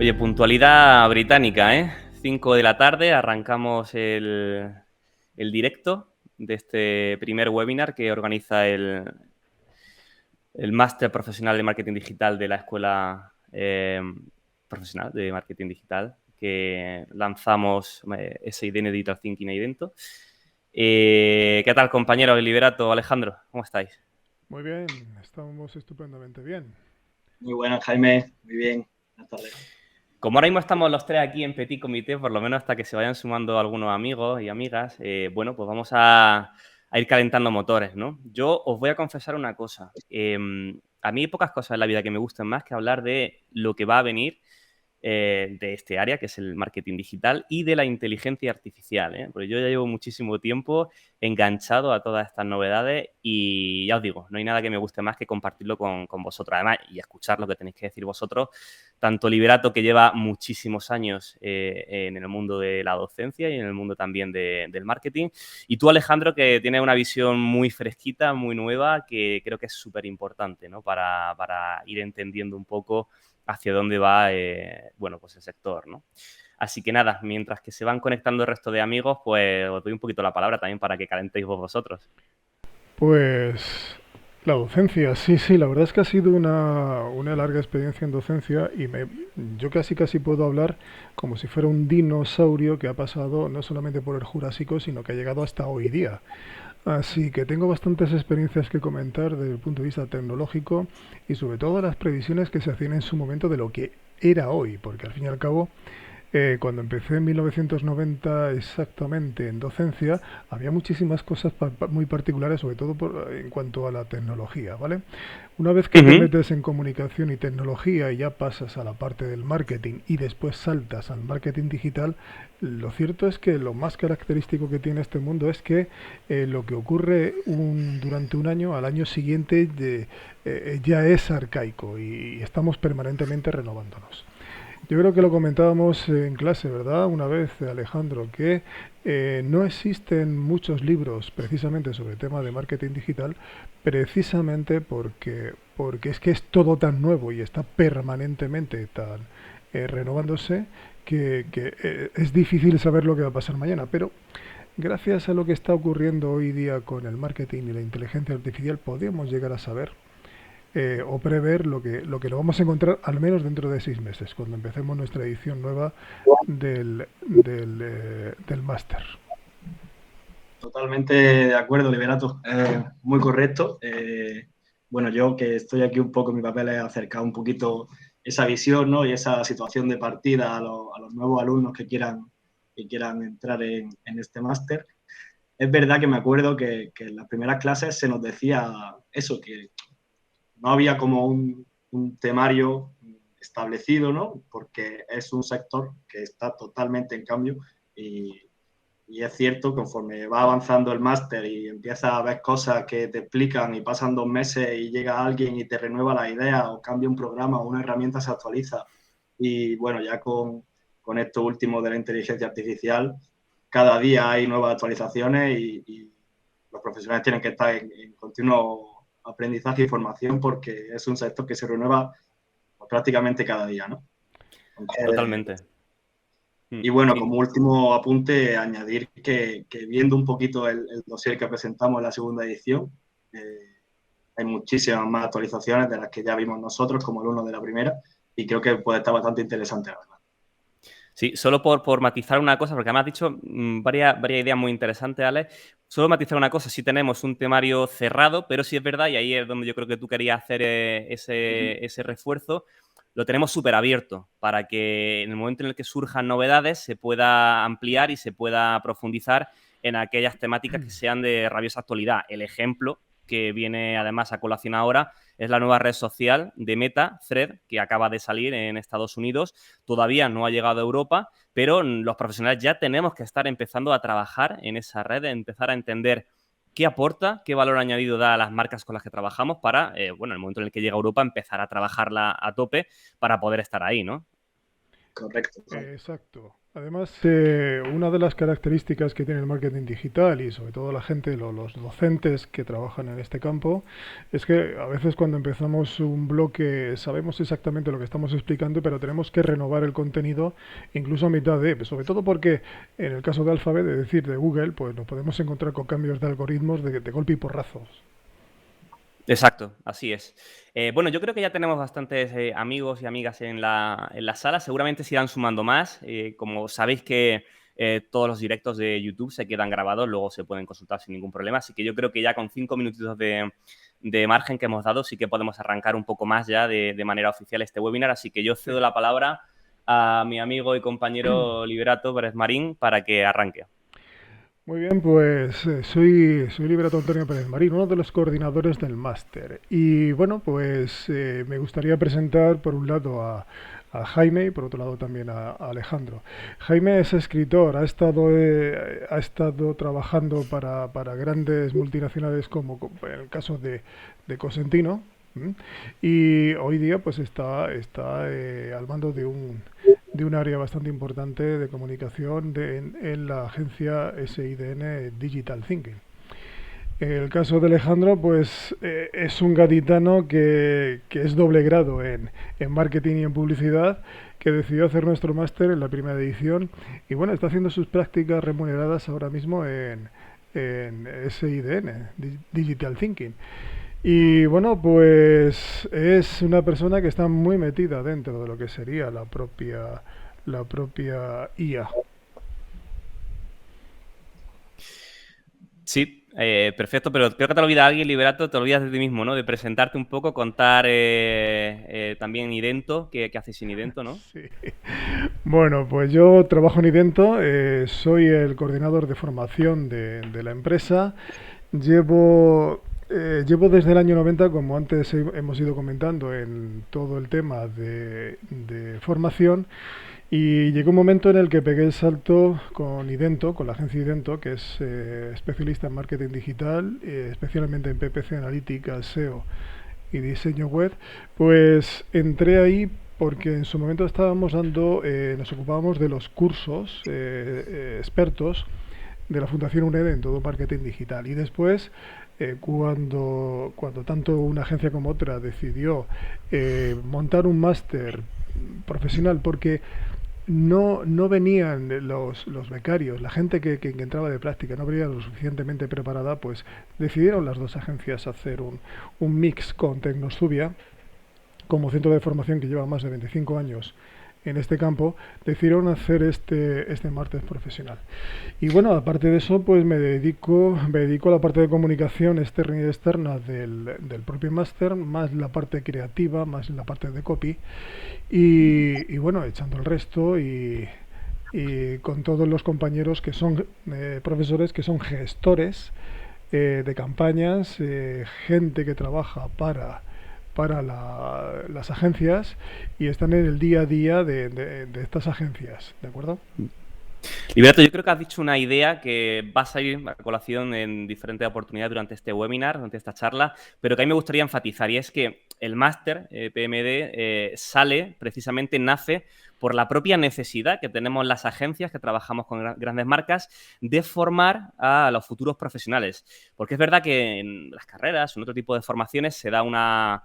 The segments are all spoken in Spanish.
Oye, puntualidad británica, ¿eh? 5 de la tarde, arrancamos el directo de este primer webinar que organiza el Máster Profesional de Marketing Digital de la Escuela Profesional de Marketing Digital que lanzamos SIDN Digital Thinking Evento. ¿Qué tal, compañero Liberato, Alejandro? ¿Cómo estáis? Muy bien, estamos estupendamente bien. Muy buenas, Jaime. Muy bien. Buenas tardes. Como ahora mismo estamos los tres aquí en Petit Comité, por lo menos hasta que se vayan sumando algunos amigos y amigas, bueno, pues vamos a ir calentando motores, ¿no? Yo os voy a confesar una cosa. A mí hay pocas cosas en la vida que me gusten más que hablar de lo que va a venir de este área, que es el marketing digital, y de la inteligencia artificial, ¿eh? Porque yo ya llevo muchísimo tiempo enganchado a todas estas novedades y ya os digo, no hay nada que me guste más que compartirlo con vosotros, además, y escuchar lo que tenéis que decir vosotros, tanto Liberato, que lleva muchísimos años en el mundo de la docencia y en el mundo también del marketing, y tú, Alejandro, que tienes una visión muy fresquita, muy nueva, que creo que es súper importante, ¿no? Para ir entendiendo un poco hacia dónde va, bueno, pues el sector, ¿no? Así que nada, mientras que se van conectando el resto de amigos, pues os doy un poquito la palabra también para que calentéis vosotros. Pues la docencia, sí, la verdad es que ha sido una larga experiencia en docencia y yo casi puedo hablar como si fuera un dinosaurio que ha pasado no solamente por el Jurásico, sino que ha llegado hasta hoy día. Así que tengo bastantes experiencias que comentar desde el punto de vista tecnológico y sobre todo las previsiones que se hacían en su momento de lo que era hoy, porque al fin y al cabo cuando empecé en 1990 exactamente en docencia, había muchísimas cosas muy particulares, sobre todo en cuanto a la tecnología, ¿vale? Una vez que te Ujú. metes en comunicación y tecnología y ya pasas a la parte del marketing y después saltas al marketing digital, lo cierto es que lo más característico que tiene este mundo es que lo que ocurre durante un año, al año siguiente ya es arcaico y estamos permanentemente renovándonos. Yo creo que lo comentábamos en clase, ¿verdad? Una vez, Alejandro, que no existen muchos libros precisamente sobre el tema de marketing digital, precisamente porque es que es todo tan nuevo y está permanentemente tan renovándose que es difícil saber lo que va a pasar mañana. Pero gracias a lo que está ocurriendo hoy día con el marketing y la inteligencia artificial, podemos llegar a saber o prever lo que lo vamos a encontrar al menos dentro de 6 meses, cuando empecemos nuestra edición nueva del máster. Totalmente de acuerdo, Liberato. Muy correcto. Bueno, yo que estoy aquí un poco, mi papel es acercar un poquito esa visión, ¿no? Y esa situación de partida a los nuevos alumnos que quieran entrar en este máster. Es verdad que me acuerdo que en las primeras clases se nos decía eso, que no había como un temario establecido, ¿no? Porque es un sector que está totalmente en cambio y es cierto, conforme va avanzando el máster y empiezas a ver cosas que te explican y pasan 2 meses y llega alguien y te renueva la idea o cambia un programa o una herramienta se actualiza. Y bueno, ya con esto último de la inteligencia artificial, cada día hay nuevas actualizaciones y los profesionales tienen que estar en continuo aprendizaje y formación porque es un sector que se renueva prácticamente cada día, ¿no? Totalmente. Y bueno, Y como último apunte, añadir que viendo un poquito el dossier que presentamos en la segunda edición, hay muchísimas más actualizaciones de las que ya vimos nosotros, como el uno de la primera, y creo que puede estar bastante interesante, la verdad. sí, solo por matizar una cosa, porque además has dicho varias ideas muy interesantes, Alex. Solo matizar una cosa, sí tenemos un temario cerrado, pero sí es verdad, y ahí es donde yo creo que tú querías hacer ese refuerzo, lo tenemos súper abierto para que en el momento en el que surjan novedades se pueda ampliar y se pueda profundizar en aquellas temáticas que sean de rabiosa actualidad. El ejemplo que viene además a colación ahora es la nueva red social de Meta, Thread, que acaba de salir en Estados Unidos. Todavía no ha llegado a Europa, pero los profesionales ya tenemos que estar empezando a trabajar en esa red, empezar a entender qué aporta, qué valor añadido da a las marcas con las que trabajamos para, bueno, en el momento en el que llega a Europa, empezar a trabajarla a tope para poder estar ahí, ¿no? Correcto. Exacto. Además, una de las características que tiene el marketing digital y sobre todo la gente, los docentes que trabajan en este campo, es que a veces cuando empezamos un bloque sabemos exactamente lo que estamos explicando, pero tenemos que renovar el contenido incluso a mitad de, sobre todo porque en el caso de Alphabet, es decir, de Google, pues nos podemos encontrar con cambios de algoritmos de golpe y porrazos. Exacto, así es. Bueno, yo creo que ya tenemos bastantes amigos y amigas en la sala. Seguramente se irán sumando más. Como sabéis que todos los directos de YouTube se quedan grabados, luego se pueden consultar sin ningún problema. Así que yo creo que ya con 5 minutitos de margen que hemos dado, sí que podemos arrancar un poco más ya de manera oficial este webinar. Así que yo cedo la palabra a mi amigo y compañero Liberato Pérez Marín para que arranque. Muy bien, pues soy Liberato Antonio Pérez Marín, uno de los coordinadores del máster. Y bueno, pues me gustaría presentar por un lado a Jaime y por otro lado también a Alejandro. Jaime es escritor, ha estado trabajando para grandes multinacionales como en el caso de Cosentino. ¿M? Y hoy día pues está al mando de un área bastante importante de comunicación en la agencia SIDN Digital Thinking. El caso de Alejandro, pues es un gaditano que es doble grado en marketing y en publicidad, que decidió hacer nuestro máster en la primera edición y bueno, está haciendo sus prácticas remuneradas ahora mismo en SIDN, Digital Thinking. Y bueno, pues es una persona que está muy metida dentro de lo que sería la propia IA. Sí, perfecto, pero creo que te olvida alguien, Liberato, te olvidas de ti mismo, ¿no? De presentarte un poco, contar también Idento, qué haces en Idento, ¿no? Sí. Bueno, pues yo trabajo en Idento, soy el coordinador de formación de la empresa. Llevo desde el año 90, como antes hemos ido comentando, en todo el tema de formación. Y llegó un momento en el que pegué el salto con Idento, con la agencia Idento, que es especialista en marketing digital, especialmente en PPC, analítica, SEO y diseño web. Pues entré ahí porque en su momento nos ocupábamos de los cursos expertos de la Fundación UNED en todo marketing digital. Y después, cuando tanto una agencia como otra decidió montar un máster profesional, porque no venían los becarios, la gente que entraba de práctica, no venía lo suficientemente preparada, pues decidieron las dos agencias hacer un mix con Tecnostubia, como centro de formación que lleva más de 25 años en este campo, decidieron hacer este máster profesional. Y bueno, aparte de eso, pues me dedico a la parte de comunicación externa y externa del propio máster, más la parte creativa, más la parte de copy, y bueno, echando el resto y con todos los compañeros que son profesores, que son gestores de campañas, gente que trabaja para las agencias y están en el día a día de estas agencias, ¿de acuerdo? Liberato, yo creo que has dicho una idea que va a salir a colación en diferentes oportunidades durante este webinar, durante esta charla, pero que a mí me gustaría enfatizar, y es que el máster PMD nace por la propia necesidad que tenemos las agencias que trabajamos con grandes marcas de formar a los futuros profesionales. Porque es verdad que en las carreras, en otro tipo de formaciones, se da una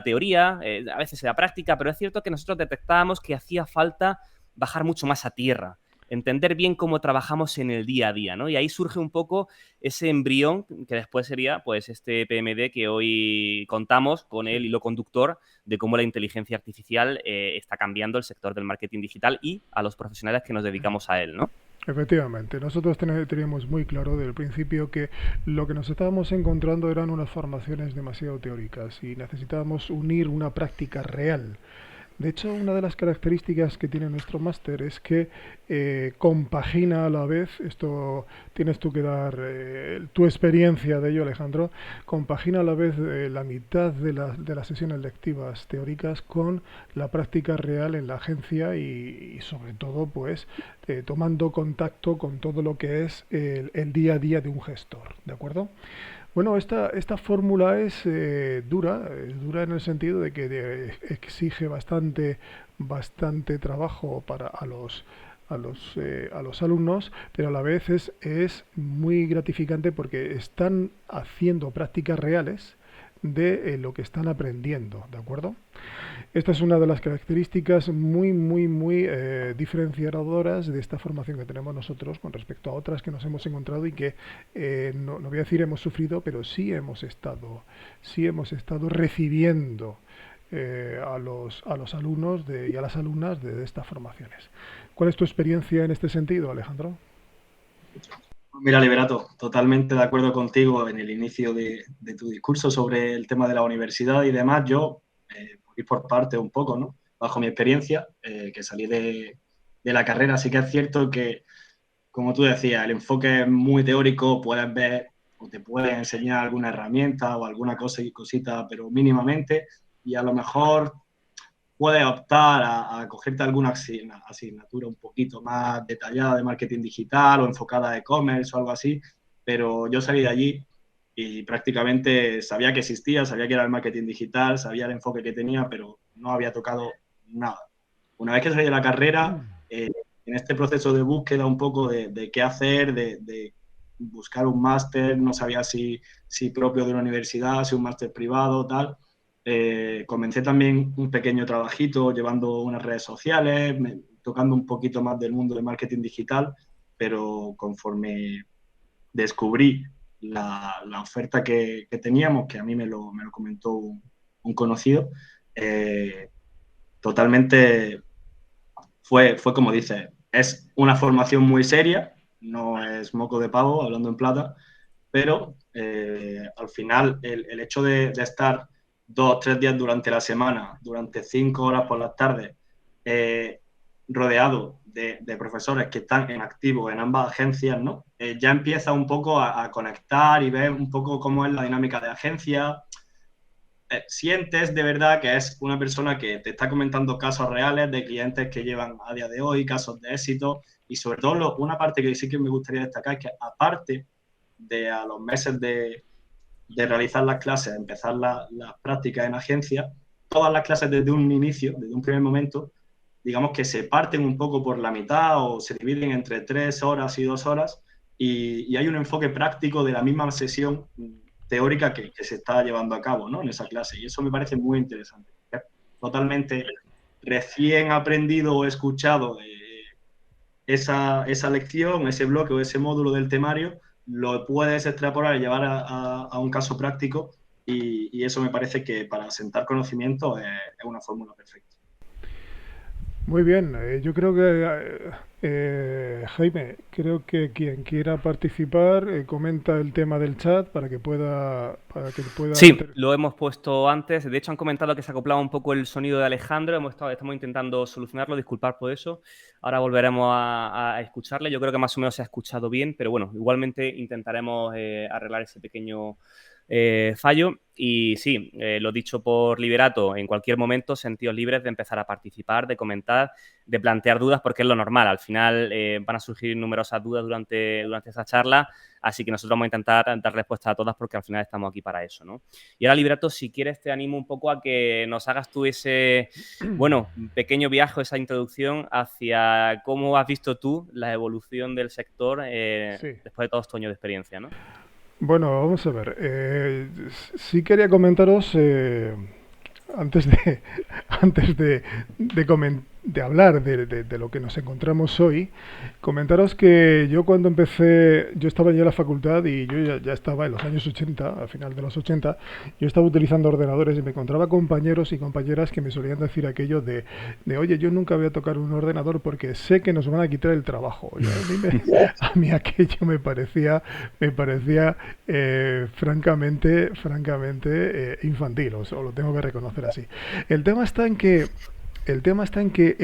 teoría, a veces se da práctica, pero es cierto que nosotros detectábamos que hacía falta bajar mucho más a tierra, entender bien cómo trabajamos en el día a día, ¿no? Y ahí surge un poco ese embrión que después sería, pues, este PMD que hoy contamos con el hilo conductor de cómo la inteligencia artificial está cambiando el sector del marketing digital y a los profesionales que nos dedicamos a él, ¿no? Efectivamente, nosotros teníamos muy claro desde el principio que lo que nos estábamos encontrando eran unas formaciones demasiado teóricas y necesitábamos unir una práctica real. De hecho, una de las características que tiene nuestro máster es que compagina a la vez, esto tienes tú que dar tu experiencia de ello, Alejandro, compagina a la vez la mitad de las sesiones lectivas teóricas con la práctica real en la agencia y sobre todo, pues, tomando contacto con todo lo que es el día a día de un gestor, ¿de acuerdo? Bueno, esta fórmula es dura en el sentido de que exige bastante trabajo para a los alumnos, pero a la vez es muy gratificante porque están haciendo prácticas reales de lo que están aprendiendo, ¿de acuerdo? Esta es una de las características muy diferenciadoras de esta formación que tenemos nosotros con respecto a otras que nos hemos encontrado y que no voy a decir hemos sufrido, pero sí hemos estado recibiendo a los alumnos y a las alumnas de estas formaciones. ¿Cuál es tu experiencia en este sentido, Alejandro? Mira, Liberato, totalmente de acuerdo contigo en el inicio de tu discurso sobre el tema de la universidad y demás. Yo, por ir por parte un poco, ¿no? Bajo mi experiencia, que salí de la carrera, sí que es cierto que, como tú decías, el enfoque es muy teórico, puedes ver o te pueden enseñar alguna herramienta o alguna cosa y cosita, pero mínimamente, y a lo mejor puedes optar a cogerte alguna asignatura un poquito más detallada de marketing digital o enfocada a e-commerce o algo así, pero yo salí de allí y prácticamente sabía que existía, sabía que era el marketing digital, sabía el enfoque que tenía, pero no había tocado nada. Una vez que salí de la carrera, en este proceso de búsqueda un poco de qué hacer, de buscar un máster, no sabía si propio de una universidad, si un máster privado, tal. Comencé también un pequeño trabajito llevando unas redes sociales, tocando un poquito más del mundo de marketing digital, pero conforme descubrí la oferta que teníamos, que a mí me lo comentó un conocido, totalmente fue como dice, es una formación muy seria, no es moco de pavo, hablando en plata, pero al final el hecho de estar 2 o 3 días durante la semana, durante 5 horas por las tardes, rodeado de profesores que están en activo en ambas agencias, ¿no? Ya empieza un poco a conectar y ver un poco cómo es la dinámica de agencia. Sientes de verdad que es una persona que te está comentando casos reales de clientes que llevan a día de hoy, casos de éxito, y sobre todo una parte que sí que me gustaría destacar es que aparte de a los meses de realizar las clases, empezar las prácticas en agencia, todas las clases desde un inicio, desde un primer momento, digamos que se parten un poco por la mitad o se dividen entre 3 horas y 2 horas y hay un enfoque práctico de la misma sesión teórica que se está llevando a cabo, ¿no? En esa clase. Y eso me parece muy interesante. Totalmente recién aprendido o escuchado esa lección, ese bloque o ese módulo del temario, lo puedes extrapolar y llevar a un caso práctico y eso me parece que para sentar conocimiento es una fórmula perfecta. Muy bien, yo creo que Jaime, creo que quien quiera participar comenta el tema del chat para que pueda Sí, lo hemos puesto antes. De hecho, han comentado que se acoplaba un poco el sonido de Alejandro. Estamos intentando solucionarlo, disculpar por eso. Ahora volveremos a escucharle. Yo creo que más o menos se ha escuchado bien, pero bueno, igualmente intentaremos arreglar ese pequeño fallo. Y sí, lo dicho por Liberato, en cualquier momento sentidos libres de empezar a participar, de comentar, de plantear dudas, porque es lo normal. Al final van a surgir numerosas dudas durante esta charla, así que nosotros vamos a intentar dar respuesta a todas porque al final estamos aquí para eso, ¿no? Y ahora, Liberato, si quieres te animo un poco a que nos hagas tú ese, bueno, pequeño viaje, esa introducción hacia cómo has visto tú la evolución del sector Sí. después de todos estos años de experiencia, ¿no? Bueno, vamos a ver. Sí quería comentaros, antes de, antes de hablar de lo que nos encontramos hoy, comentaros que yo cuando empecé, yo estaba ya en la facultad y yo ya estaba en los años 80, al final de los 80, yo estaba utilizando ordenadores y me encontraba compañeros y compañeras que me solían decir aquello oye, yo nunca voy a tocar un ordenador porque sé que nos van a quitar el trabajo. Y a mí aquello me parecía francamente infantil, o lo tengo que reconocer así. El tema está en que El tema está en que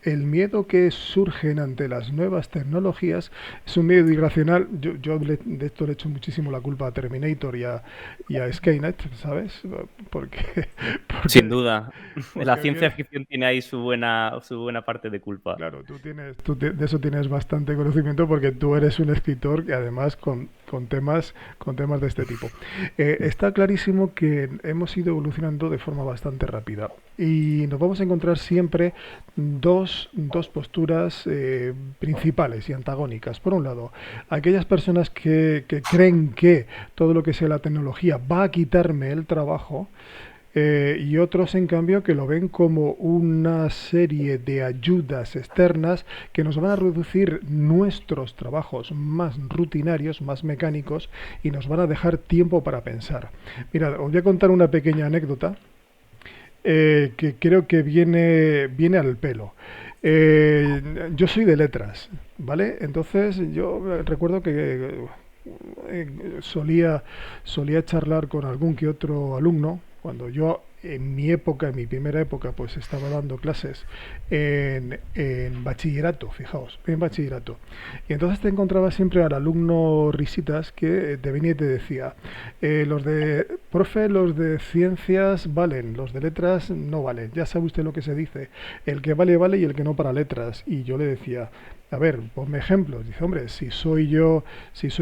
el miedo que surgen ante las nuevas tecnologías es un miedo irracional. De esto le echo muchísimo la culpa a Terminator y a Skynet, ¿sabes? Porque, Sin porque, duda. La porque ciencia ficción tiene ahí su buena parte de culpa. claro, de eso tienes bastante conocimiento porque tú eres un escritor que además con temas de este tipo. Está clarísimo que hemos ido evolucionando de forma bastante rápida y nos vamos a encontrar siempre dos posturas principales y antagónicas. Por un lado, aquellas personas que creen que todo lo que sea la tecnología va a quitarme el trabajo, y otros, en cambio, que lo ven como una serie de ayudas externas que nos van a reducir nuestros trabajos más rutinarios, más mecánicos, y nos van a dejar tiempo para pensar. Mira, os voy a contar una pequeña anécdota que creo que viene al pelo. Yo soy de letras, ¿vale? Entonces yo recuerdo que solía charlar con algún que otro alumno cuando yo en mi época, en mi primera época, pues estaba dando clases en bachillerato, fijaos, en bachillerato. Y entonces te encontraba siempre al alumno risitas que te venía y te decía, profe, los de ciencias valen, los de letras no valen, ya sabe usted lo que se dice, el que vale, vale y el que no para letras. Y yo le decía, a ver, ponme ejemplos. Dice, hombre, si soy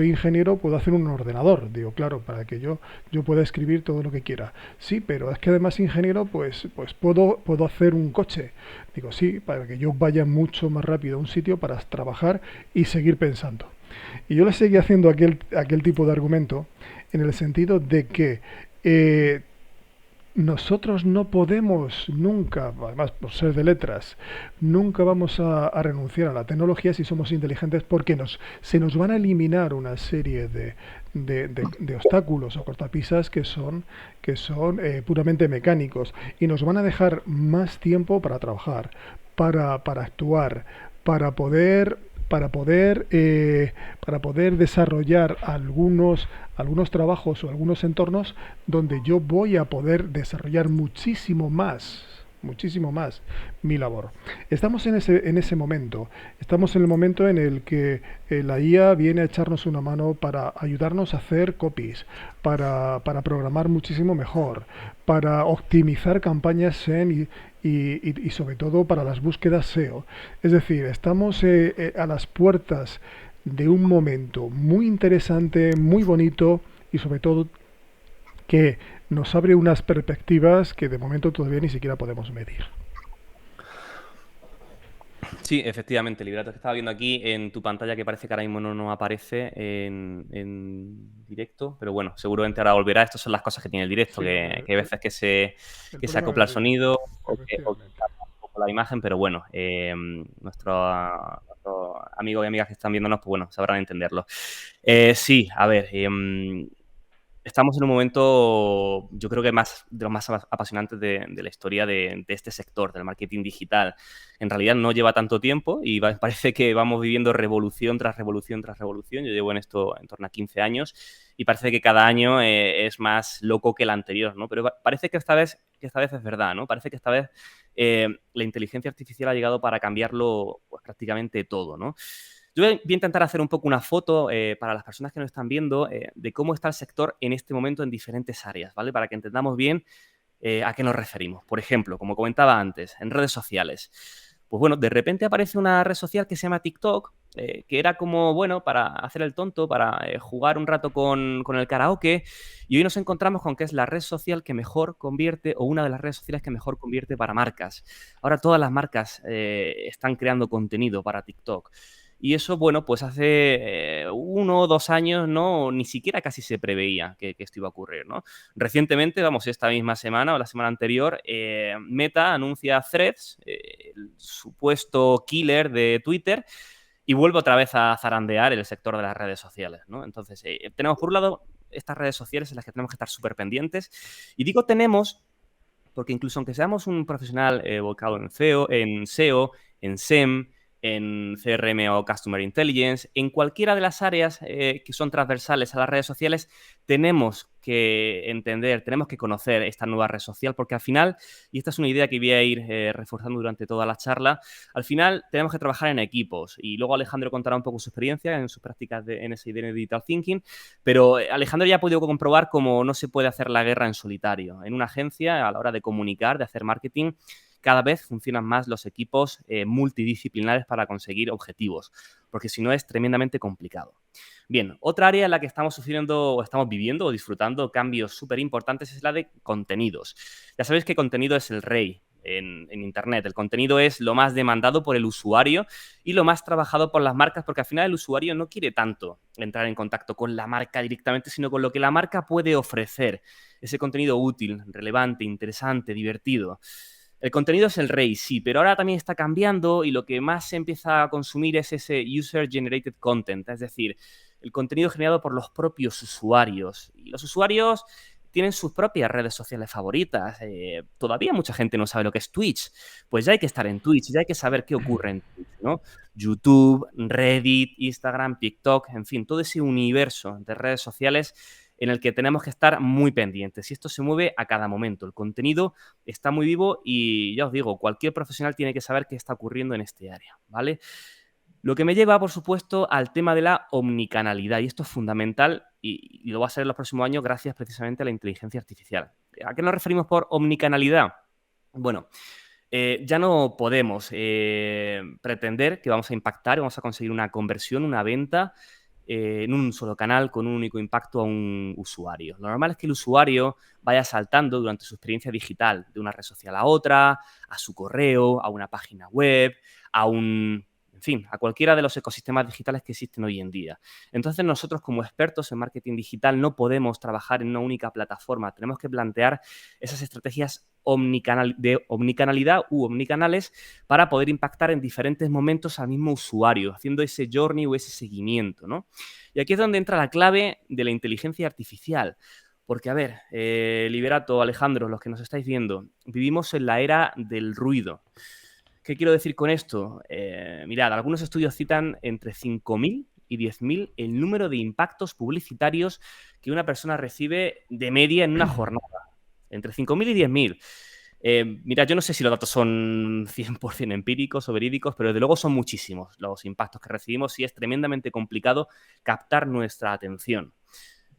ingeniero, puedo hacer un ordenador. Digo, claro, para que yo pueda escribir todo lo que quiera. Sí, pero es que además ingeniero, pues puedo hacer un coche. Digo, sí, para que yo vaya mucho más rápido a un sitio para trabajar y seguir pensando. Y yo le seguí haciendo aquel tipo de argumento en el sentido de que nosotros no podemos nunca, además por ser de letras, nunca vamos a renunciar a la tecnología si somos inteligentes porque se nos van a eliminar una serie de obstáculos o cortapisas que son puramente mecánicos y nos van a dejar más tiempo para trabajar, para actuar, para poder para poder, para poder desarrollar algunos trabajos o algunos entornos donde yo voy a poder desarrollar muchísimo más mi labor. Estamos en ese momento, estamos en el momento en el que la IA viene a echarnos una mano para ayudarnos a hacer copies, para programar muchísimo mejor, para optimizar campañas y sobre todo para las búsquedas SEO. Es decir, estamos a las puertas de un momento muy interesante, muy bonito y sobre todo que nos abre unas perspectivas que de momento todavía ni siquiera podemos medir. Sí, efectivamente, Liberato, que estaba viendo aquí en tu pantalla que parece que ahora mismo no aparece en directo, pero bueno, seguramente ahora volverá. Estas son las cosas que tiene el directo, Sí, que hay veces que se problema acopla del el sonido o que efectivamente. cambia un poco la imagen, pero bueno, nuestros amigos y amigas que están viéndonos, pues bueno, sabrán entenderlo. Sí, a ver, estamos en un momento, yo creo que de los más apasionantes de la historia de este sector, del marketing digital. En realidad no lleva tanto tiempo y parece que vamos viviendo revolución tras revolución tras revolución. Yo llevo en esto en torno a 15 años y parece que cada año es más loco que el anterior, ¿no? Pero parece que esta vez es verdad, ¿no? Parece que esta vez la inteligencia artificial ha llegado para cambiarlo pues, prácticamente todo, ¿no? Yo voy a intentar hacer un poco una foto para las personas que nos están viendo de cómo está el sector en este momento en diferentes áreas, ¿vale? Para que entendamos bien a qué nos referimos. Por ejemplo, como comentaba antes, en redes sociales. Pues bueno, de repente aparece una red social que se llama TikTok, que era como, bueno, para hacer el tonto, para jugar un rato con el karaoke, y hoy nos encontramos con que es la red social que mejor convierte, o una de las redes sociales que mejor convierte para marcas. Ahora todas las marcas están creando contenido para TikTok. Y eso, bueno, pues hace 1 o 2 años, ¿no? Ni siquiera casi se preveía que esto iba a ocurrir, ¿no? Recientemente, vamos, esta misma semana o la semana anterior, Meta anuncia Threads, el supuesto killer de Twitter, y vuelve otra vez a zarandear el sector de las redes sociales, ¿no? Entonces, tenemos por un lado estas redes sociales en las que tenemos que estar súper pendientes. Y digo tenemos porque incluso aunque seamos un profesional volcado en SEO, en SEM, en CRM o Customer Intelligence, en cualquiera de las áreas que son transversales a las redes sociales, tenemos que entender, tenemos que conocer esta nueva red social, porque al final, y esta es una idea que voy a ir reforzando durante toda la charla, al final tenemos que trabajar en equipos, y luego Alejandro contará un poco su experiencia en sus prácticas en SID Digital Thinking, pero Alejandro ya ha podido comprobar cómo no se puede hacer la guerra en solitario. En una agencia, a la hora de comunicar, de hacer marketing, cada vez funcionan más los equipos multidisciplinares para conseguir objetivos, porque si no es tremendamente complicado. Bien, otra área en la que estamos sufriendo o estamos viviendo o disfrutando cambios súper importantes es la de contenidos. Ya sabéis que contenido es el rey en Internet. El contenido es lo más demandado por el usuario y lo más trabajado por las marcas, porque al final el usuario no quiere tanto entrar en contacto con la marca directamente, sino con lo que la marca puede ofrecer. Ese contenido útil, relevante, interesante, divertido. El contenido es el rey, sí, pero ahora también está cambiando y lo que más se empieza a consumir es ese user-generated content, es decir, el contenido generado por los propios usuarios. Y los usuarios tienen sus propias redes sociales favoritas. Todavía mucha gente no sabe lo que es Twitch. Pues ya hay que estar en Twitch, ya hay que saber qué ocurre en Twitch, ¿no? YouTube, Reddit, Instagram, TikTok, en fin, todo ese universo de redes sociales en el que tenemos que estar muy pendientes. Y esto se mueve a cada momento. El contenido está muy vivo y ya os digo, cualquier profesional tiene que saber qué está ocurriendo en este área, ¿vale? Lo que me lleva, por supuesto, al tema de la omnicanalidad. Y esto es fundamental y lo va a ser en los próximos años gracias precisamente a la inteligencia artificial. ¿A qué nos referimos por omnicanalidad? Bueno, ya no podemos pretender que vamos a impactar y vamos a conseguir una conversión, una venta en un solo canal con un único impacto a un usuario. Lo normal es que el usuario vaya saltando durante su experiencia digital de una red social a otra, a su correo, a una página web, en fin, a cualquiera de los ecosistemas digitales que existen hoy en día. Entonces, nosotros como expertos en marketing digital no podemos trabajar en una única plataforma. Tenemos que plantear esas estrategias de omnicanalidad u omnicanales para poder impactar en diferentes momentos al mismo usuario, haciendo ese journey o ese seguimiento, ¿no? Y aquí es donde entra la clave de la inteligencia artificial. Porque, a ver, Liberato, Alejandro, los que nos estáis viendo, vivimos en la era del ruido. ¿Qué quiero decir con esto? Mirad, algunos estudios citan entre 5.000 y 10.000 el número de impactos publicitarios que una persona recibe de media en una jornada. Entre 5.000 y 10.000. Mirad, yo no sé si los datos son 100% empíricos o verídicos, pero desde luego son muchísimos los impactos que recibimos y es tremendamente complicado captar nuestra atención.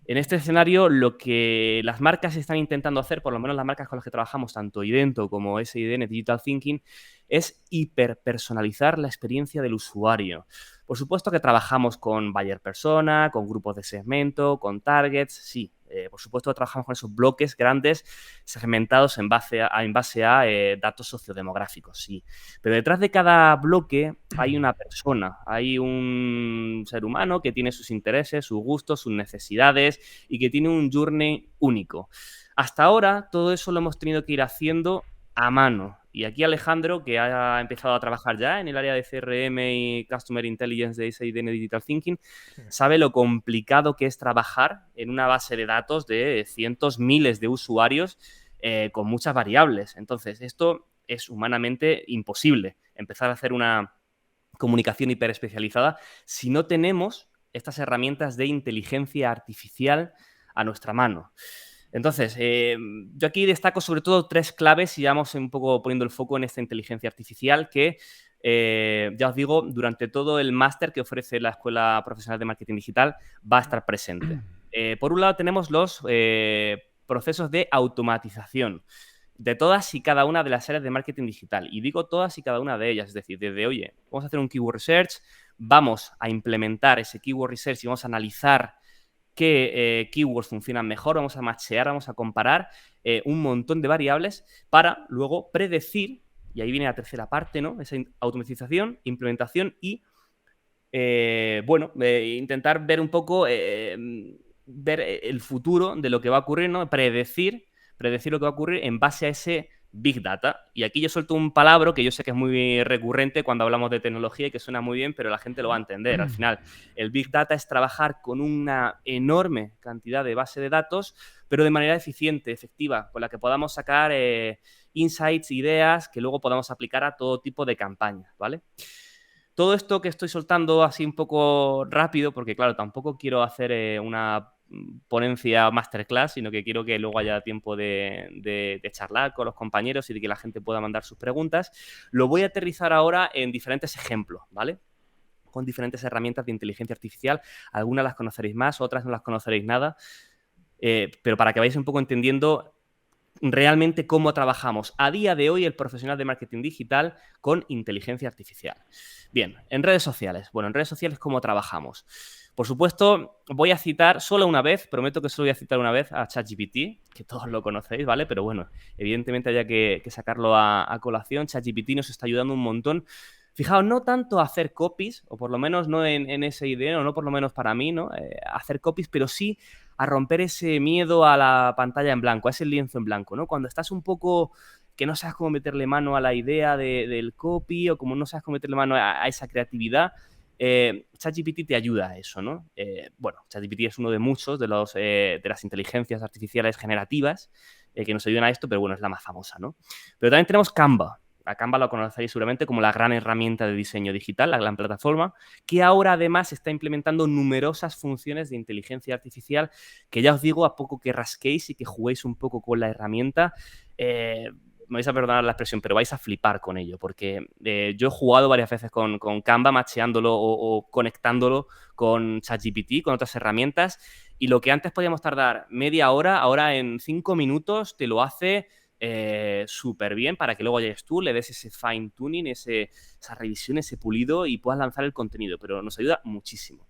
En este escenario, lo que las marcas están intentando hacer, por lo menos las marcas con las que trabajamos, tanto Idento como SIDN Digital Thinking, es hiperpersonalizar la experiencia del usuario. Por supuesto que trabajamos con buyer persona, con grupos de segmento, con targets, sí. Por supuesto que trabajamos con esos bloques grandes segmentados en base a datos sociodemográficos, sí. Pero detrás de cada bloque hay una persona, hay un ser humano que tiene sus intereses, sus gustos, sus necesidades y que tiene un journey único. Hasta ahora todo eso lo hemos tenido que ir haciendo a mano. Y aquí Alejandro, que ha empezado a trabajar ya en el área de CRM y Customer Intelligence de SIDN Digital Thinking, sabe lo complicado que es trabajar en una base de datos de cientos, miles de usuarios con muchas variables. Entonces, esto es humanamente imposible, empezar a hacer una comunicación hiperespecializada si no tenemos estas herramientas de inteligencia artificial a nuestra mano. Entonces, yo aquí destaco sobre todo 3 claves y vamos un poco poniendo el foco en esta inteligencia artificial que, ya os digo, durante todo el máster que ofrece la Escuela Profesional de Marketing Digital va a estar presente. Por un lado tenemos los procesos de automatización de todas y cada una de las áreas de marketing digital. Y digo todas y cada una de ellas, es decir, desde, oye, vamos a hacer un keyword research, vamos a implementar ese keyword research y vamos a analizar qué keywords funcionan mejor, vamos a matchear, vamos a comparar un montón de variables para luego predecir, y ahí viene la tercera parte, ¿no? Esa automatización, implementación y, intentar ver un poco, ver el futuro de lo que va a ocurrir, ¿no? Predecir lo que va a ocurrir en base a ese Big Data. Y aquí yo suelto un palabra que yo sé que es muy recurrente cuando hablamos de tecnología y que suena muy bien, pero la gente lo va a entender. Al final, el Big Data es trabajar con una enorme cantidad de base de datos, pero de manera eficiente, efectiva, con la que podamos sacar insights, ideas que luego podamos aplicar a todo tipo de campañas, ¿vale? todo esto que estoy soltando así un poco rápido, porque claro, tampoco quiero hacer una ponencia masterclass, sino que quiero que luego haya tiempo de charlar con los compañeros y de que la gente pueda mandar sus preguntas. Lo voy a aterrizar ahora en diferentes ejemplos, ¿vale? Con diferentes herramientas de inteligencia artificial. Algunas las conoceréis más, otras no las conoceréis nada. Pero para que vayáis un poco entendiendo realmente cómo trabajamos a día de hoy el profesional de marketing digital con inteligencia artificial. Bien, en redes sociales. Bueno, en redes sociales, ¿cómo trabajamos? Por supuesto, voy a citar solo una vez, prometo que solo voy a citar una vez a ChatGPT, que todos lo conocéis, ¿vale? Pero bueno, evidentemente haya que sacarlo a colación. ChatGPT nos está ayudando un montón. Fijaos, no tanto a hacer copies, o por lo menos no en esa idea, o no por lo menos para mí, ¿no? Hacer copies, pero sí a romper ese miedo a la pantalla en blanco, a ese lienzo en blanco, ¿no? Cuando estás un poco que no sabes cómo meterle mano a la idea del copy o como no sabes cómo meterle mano a esa creatividad, ChatGPT te ayuda a eso, ¿no? Bueno, ChatGPT es uno de muchos de las inteligencias artificiales generativas que nos ayudan a esto, pero bueno, es la más famosa, ¿no? Pero también tenemos Canva. A Canva lo conocéis seguramente como la gran herramienta de diseño digital, la gran plataforma, que ahora además está implementando numerosas funciones de inteligencia artificial que ya os digo, a poco que rasquéis y que juguéis un poco con la herramienta, me vais a perdonar la expresión, pero vais a flipar con ello, porque yo he jugado varias veces con Canva, macheándolo o conectándolo con ChatGPT, con otras herramientas, y lo que antes podíamos tardar media hora, ahora en 5 minutos te lo hace súper bien para que luego llegues tú, le des ese fine tuning, esa revisión, ese pulido y puedas lanzar el contenido, pero nos ayuda muchísimo.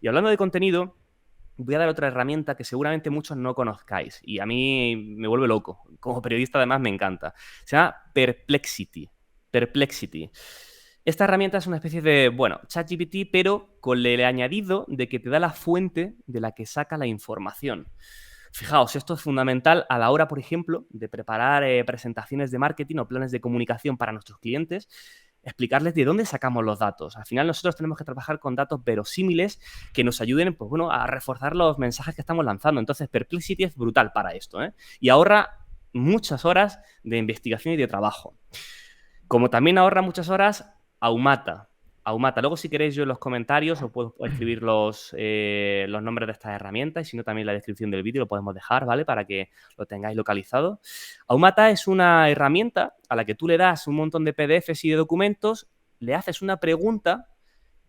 Y hablando de contenido, voy a dar otra herramienta que seguramente muchos no conozcáis y a mí me vuelve loco. Como periodista además me encanta. Se llama Perplexity. Perplexity. Esta herramienta es una especie de, bueno, ChatGPT, pero con el añadido de que te da la fuente de la que saca la información. Fijaos, esto es fundamental a la hora, por ejemplo, de preparar presentaciones de marketing o planes de comunicación para nuestros clientes, explicarles de dónde sacamos los datos. Al final nosotros tenemos que trabajar con datos verosímiles que nos ayuden, pues bueno, a reforzar los mensajes que estamos lanzando. Entonces, Perplexity es brutal para esto, ¿eh? Y ahorra muchas horas de investigación y de trabajo. Como también ahorra muchas horas, Aumata. Luego, si queréis, yo en los comentarios os puedo escribir los nombres de estas herramientas y si no, también en la descripción del vídeo lo podemos dejar, ¿vale? Para que lo tengáis localizado. Aumata es una herramienta a la que tú le das un montón de PDFs y de documentos, le haces una pregunta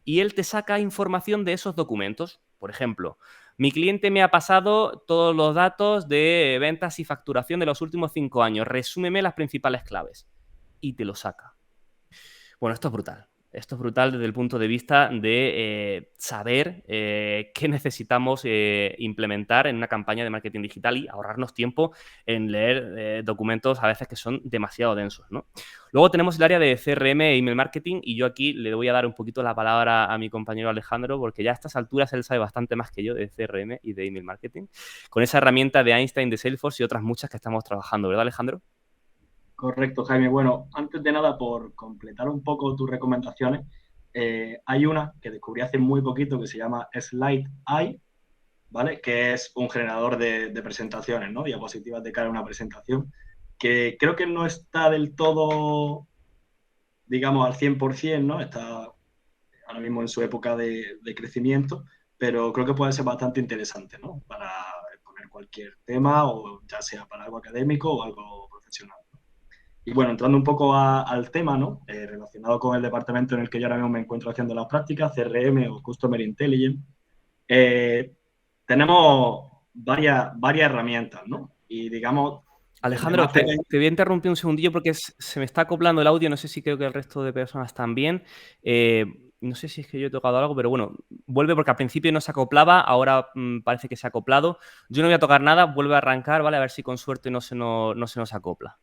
y él te saca información de esos documentos. Por ejemplo, mi cliente me ha pasado todos los datos de ventas y facturación de los últimos 5 años. Resúmeme las principales claves. Y te lo saca. Bueno, esto es brutal. Esto es brutal desde el punto de vista de saber qué necesitamos implementar en una campaña de marketing digital y ahorrarnos tiempo en leer documentos a veces que son demasiado densos, ¿no? Luego tenemos el área de CRM e email marketing y yo aquí le voy a dar un poquito la palabra a mi compañero Alejandro porque ya a estas alturas él sabe bastante más que yo de CRM y de email marketing con esa herramienta de Einstein, de Salesforce y otras muchas que estamos trabajando, ¿verdad, Alejandro? Correcto, Jaime. Bueno, antes de nada, por completar un poco tus recomendaciones, hay una que descubrí hace muy poquito que se llama Slide Eye, ¿vale? Que es un generador de presentaciones, ¿no? Diapositivas de cara a una presentación, que creo que no está del todo, digamos, al 100%, ¿no? Está ahora mismo en su época de crecimiento, pero creo que puede ser bastante interesante, ¿no? Para exponer cualquier tema, o ya sea para algo académico o algo profesional. Y bueno, entrando un poco al tema, ¿no? Relacionado con el departamento en el que yo ahora mismo me encuentro haciendo las prácticas, CRM o Customer Intelligence, tenemos varias herramientas, ¿no? Y digamos... Alejandro, te voy a interrumpir un segundillo porque se me está acoplando el audio, no sé si creo que el resto de personas también. No sé si es que yo he tocado algo, pero bueno, vuelve porque al principio no se acoplaba, ahora parece que se ha acoplado. Yo no voy a tocar nada, vuelve a arrancar, ¿vale? A ver si con suerte no se nos acopla.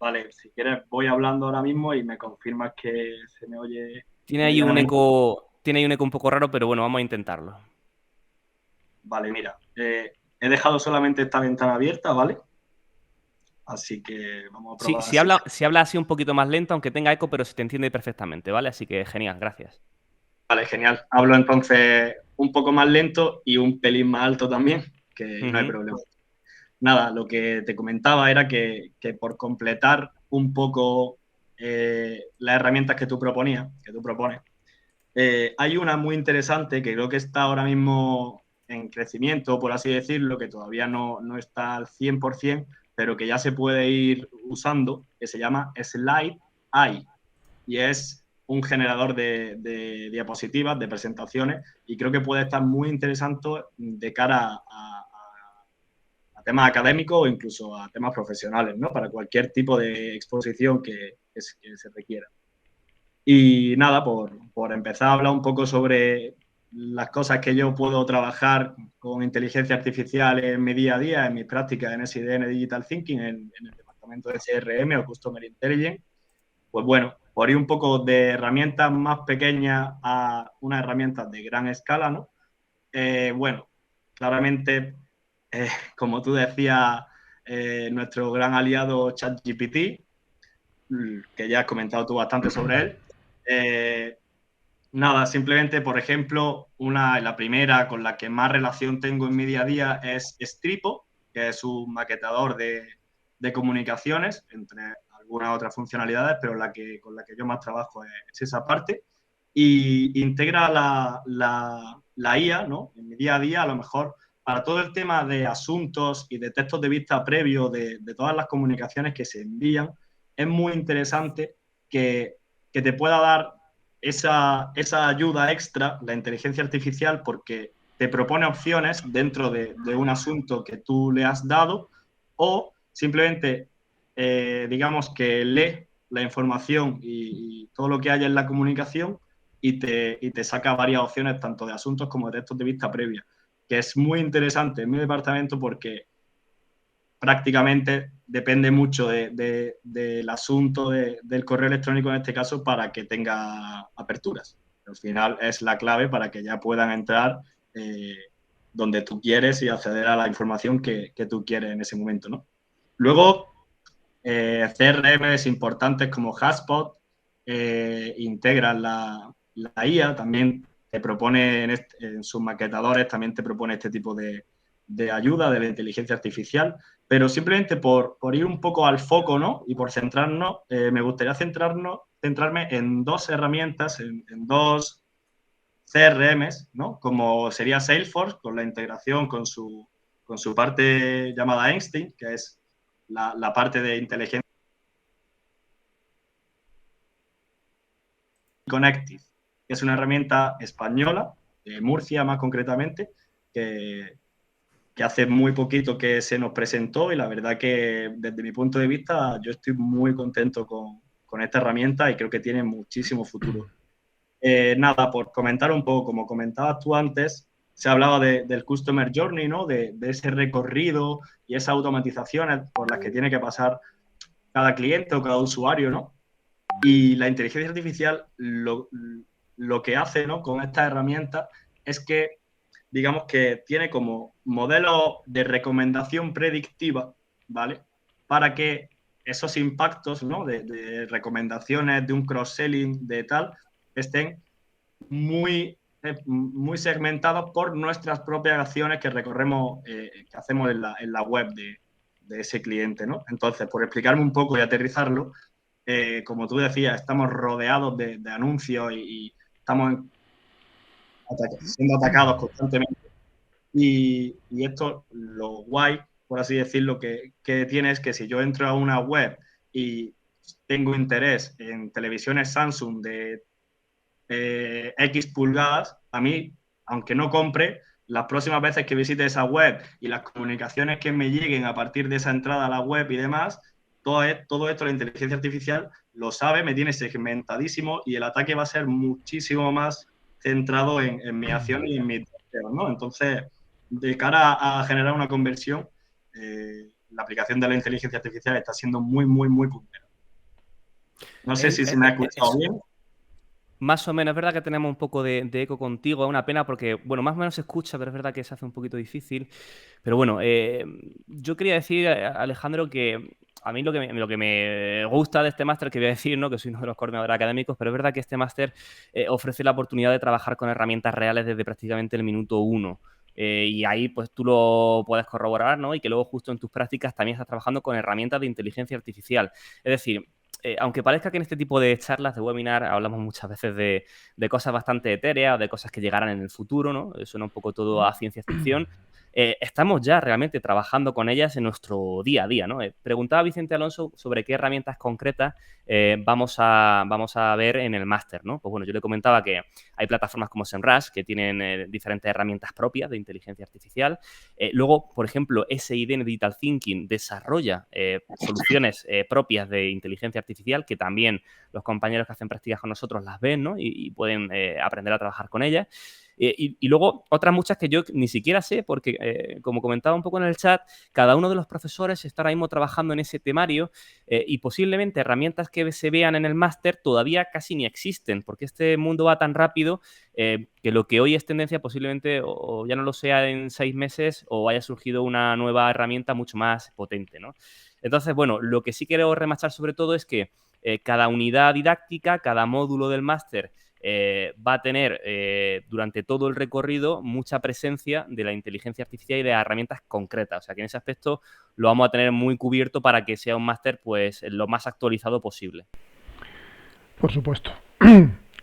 Vale, si quieres voy hablando ahora mismo y me confirmas que se me oye... Tiene ahí un eco un poco raro, pero bueno, vamos a intentarlo. Vale, mira, he dejado solamente esta ventana abierta, ¿vale? Así que vamos a probar. Sí, si habla así un poquito más lento, aunque tenga eco, pero se te entiende perfectamente, ¿vale? Así que genial, gracias. Vale, genial. Hablo entonces un poco más lento y un pelín más alto también, que no hay problema. Nada, lo que te comentaba era que por completar un poco las herramientas que tú propones. Hay una muy interesante que creo que está ahora mismo en crecimiento, por así decirlo, que todavía no está al 100%, pero que ya se puede ir usando, que se llama Slide AI. Y es un generador de diapositivas, de presentaciones, y creo que puede estar muy interesante de cara a temas académicos o incluso a temas profesionales, ¿no? Para cualquier tipo de exposición que se requiera. Y nada, por empezar a hablar un poco sobre las cosas que yo puedo trabajar con inteligencia artificial en mi día a día, en mis prácticas en SIDN Digital Thinking, en el departamento de CRM o Customer Intelligence, pues bueno, por ir un poco de herramientas más pequeñas a unas herramientas de gran escala, ¿no? Bueno, claramente, como tú decías, nuestro gran aliado ChatGPT, que ya has comentado tú bastante sobre él. Nada, simplemente, por ejemplo, la primera con la que más relación tengo en mi día a día es Stripo, que es un maquetador de comunicaciones, entre algunas otras funcionalidades, pero con la que yo más trabajo es esa parte. Y integra la IA, ¿no? En mi día a día, a lo mejor, para todo el tema de asuntos y de textos de vista previo de todas las comunicaciones que se envían, es muy interesante que te pueda dar esa ayuda extra, la inteligencia artificial, porque te propone opciones dentro de un asunto que tú le has dado, o simplemente, digamos que lee la información y todo lo que haya en la comunicación y te saca varias opciones, tanto de asuntos como de textos de vista previa, que es muy interesante en mi departamento porque prácticamente depende mucho del asunto del correo electrónico en este caso para que tenga aperturas. Al final es la clave para que ya puedan entrar donde tú quieres y acceder a la información que tú quieres en ese momento, ¿no? Luego, CRMs importantes como HubSpot integran la IA, también te propone en sus maquetadores, también te propone este tipo de ayuda de la inteligencia artificial, pero simplemente por ir un poco al foco, ¿no? Y por centrarnos, me gustaría centrarme en dos herramientas, en dos CRMs, ¿no? Como sería Salesforce, con la integración con su parte llamada Einstein, que es la parte de inteligencia. Connective, que es una herramienta española, de Murcia más concretamente, que hace muy poquito que se nos presentó y la verdad que desde mi punto de vista yo estoy muy contento con esta herramienta y creo que tiene muchísimo futuro. Nada, por comentar un poco, como comentabas tú antes, se hablaba del Customer Journey, ¿no? De ese recorrido y esas automatizaciones por las que tiene que pasar cada cliente o cada usuario, ¿no? Y la inteligencia artificial lo que hace, ¿no? Con estas herramientas es que, digamos que tiene como modelo de recomendación predictiva, ¿vale? Para que esos impactos, ¿no? de recomendaciones, de un cross-selling, de tal, estén muy segmentados por nuestras propias acciones que recorremos, que hacemos en la web de ese cliente, ¿no? Entonces, por explicarme un poco y aterrizarlo, como tú decías, estamos rodeados de anuncios y estamos siendo atacados constantemente. Y esto, lo guay, por así decirlo, que tiene es que si yo entro a una web y tengo interés en televisiones Samsung de X pulgadas, a mí, aunque no compre, las próximas veces que visite esa web y las comunicaciones que me lleguen a partir de esa entrada a la web y demás, todo esto la inteligencia artificial lo sabe, me tiene segmentadísimo y el ataque va a ser muchísimo más centrado en mi acción y en mi deseo, ¿no? Entonces, de cara a generar una conversión, la aplicación de la inteligencia artificial está siendo muy, muy, muy puntera. No sé si se me ha escuchado bien. Más o menos, es verdad que tenemos un poco de eco contigo, es una pena porque, bueno, más o menos se escucha, pero es verdad que se hace un poquito difícil. Pero bueno, yo quería decir, Alejandro, que a mí lo que me gusta de este máster, que voy a decir, ¿no? Que soy uno de los coordinadores académicos, pero es verdad que este máster ofrece la oportunidad de trabajar con herramientas reales desde prácticamente el minuto uno. Y ahí pues tú lo puedes corroborar, ¿no? Y que luego justo en tus prácticas también estás trabajando con herramientas de inteligencia artificial. Es decir, aunque parezca que en este tipo de charlas, de webinar, hablamos muchas veces de cosas bastante etéreas o de cosas que llegarán en el futuro, ¿no? Suena un poco todo a ciencia ficción. Estamos ya realmente trabajando con ellas en nuestro día a día, ¿no? Preguntaba Vicente Alonso sobre qué herramientas concretas vamos a ver en el máster, ¿no? Pues bueno, yo le comentaba que hay plataformas como SEMrush que tienen diferentes herramientas propias de inteligencia artificial. Luego, por ejemplo, SIDN Digital Thinking desarrolla soluciones propias de inteligencia artificial que también los compañeros que hacen prácticas con nosotros las ven, ¿no? Y pueden aprender a trabajar con ellas. Y luego otras muchas que yo ni siquiera sé porque, como comentaba un poco en el chat, cada uno de los profesores está ahora mismo trabajando en ese temario y posiblemente herramientas que se vean en el máster todavía casi ni existen porque este mundo va tan rápido que lo que hoy es tendencia posiblemente o ya no lo sea en 6 meses o haya surgido una nueva herramienta mucho más potente, ¿no? Entonces, bueno, lo que sí quiero remachar sobre todo es que cada unidad didáctica, cada módulo del máster va a tener durante todo el recorrido mucha presencia de la inteligencia artificial y de herramientas concretas. O sea que en ese aspecto lo vamos a tener muy cubierto para que sea un máster pues lo más actualizado posible. Por supuesto.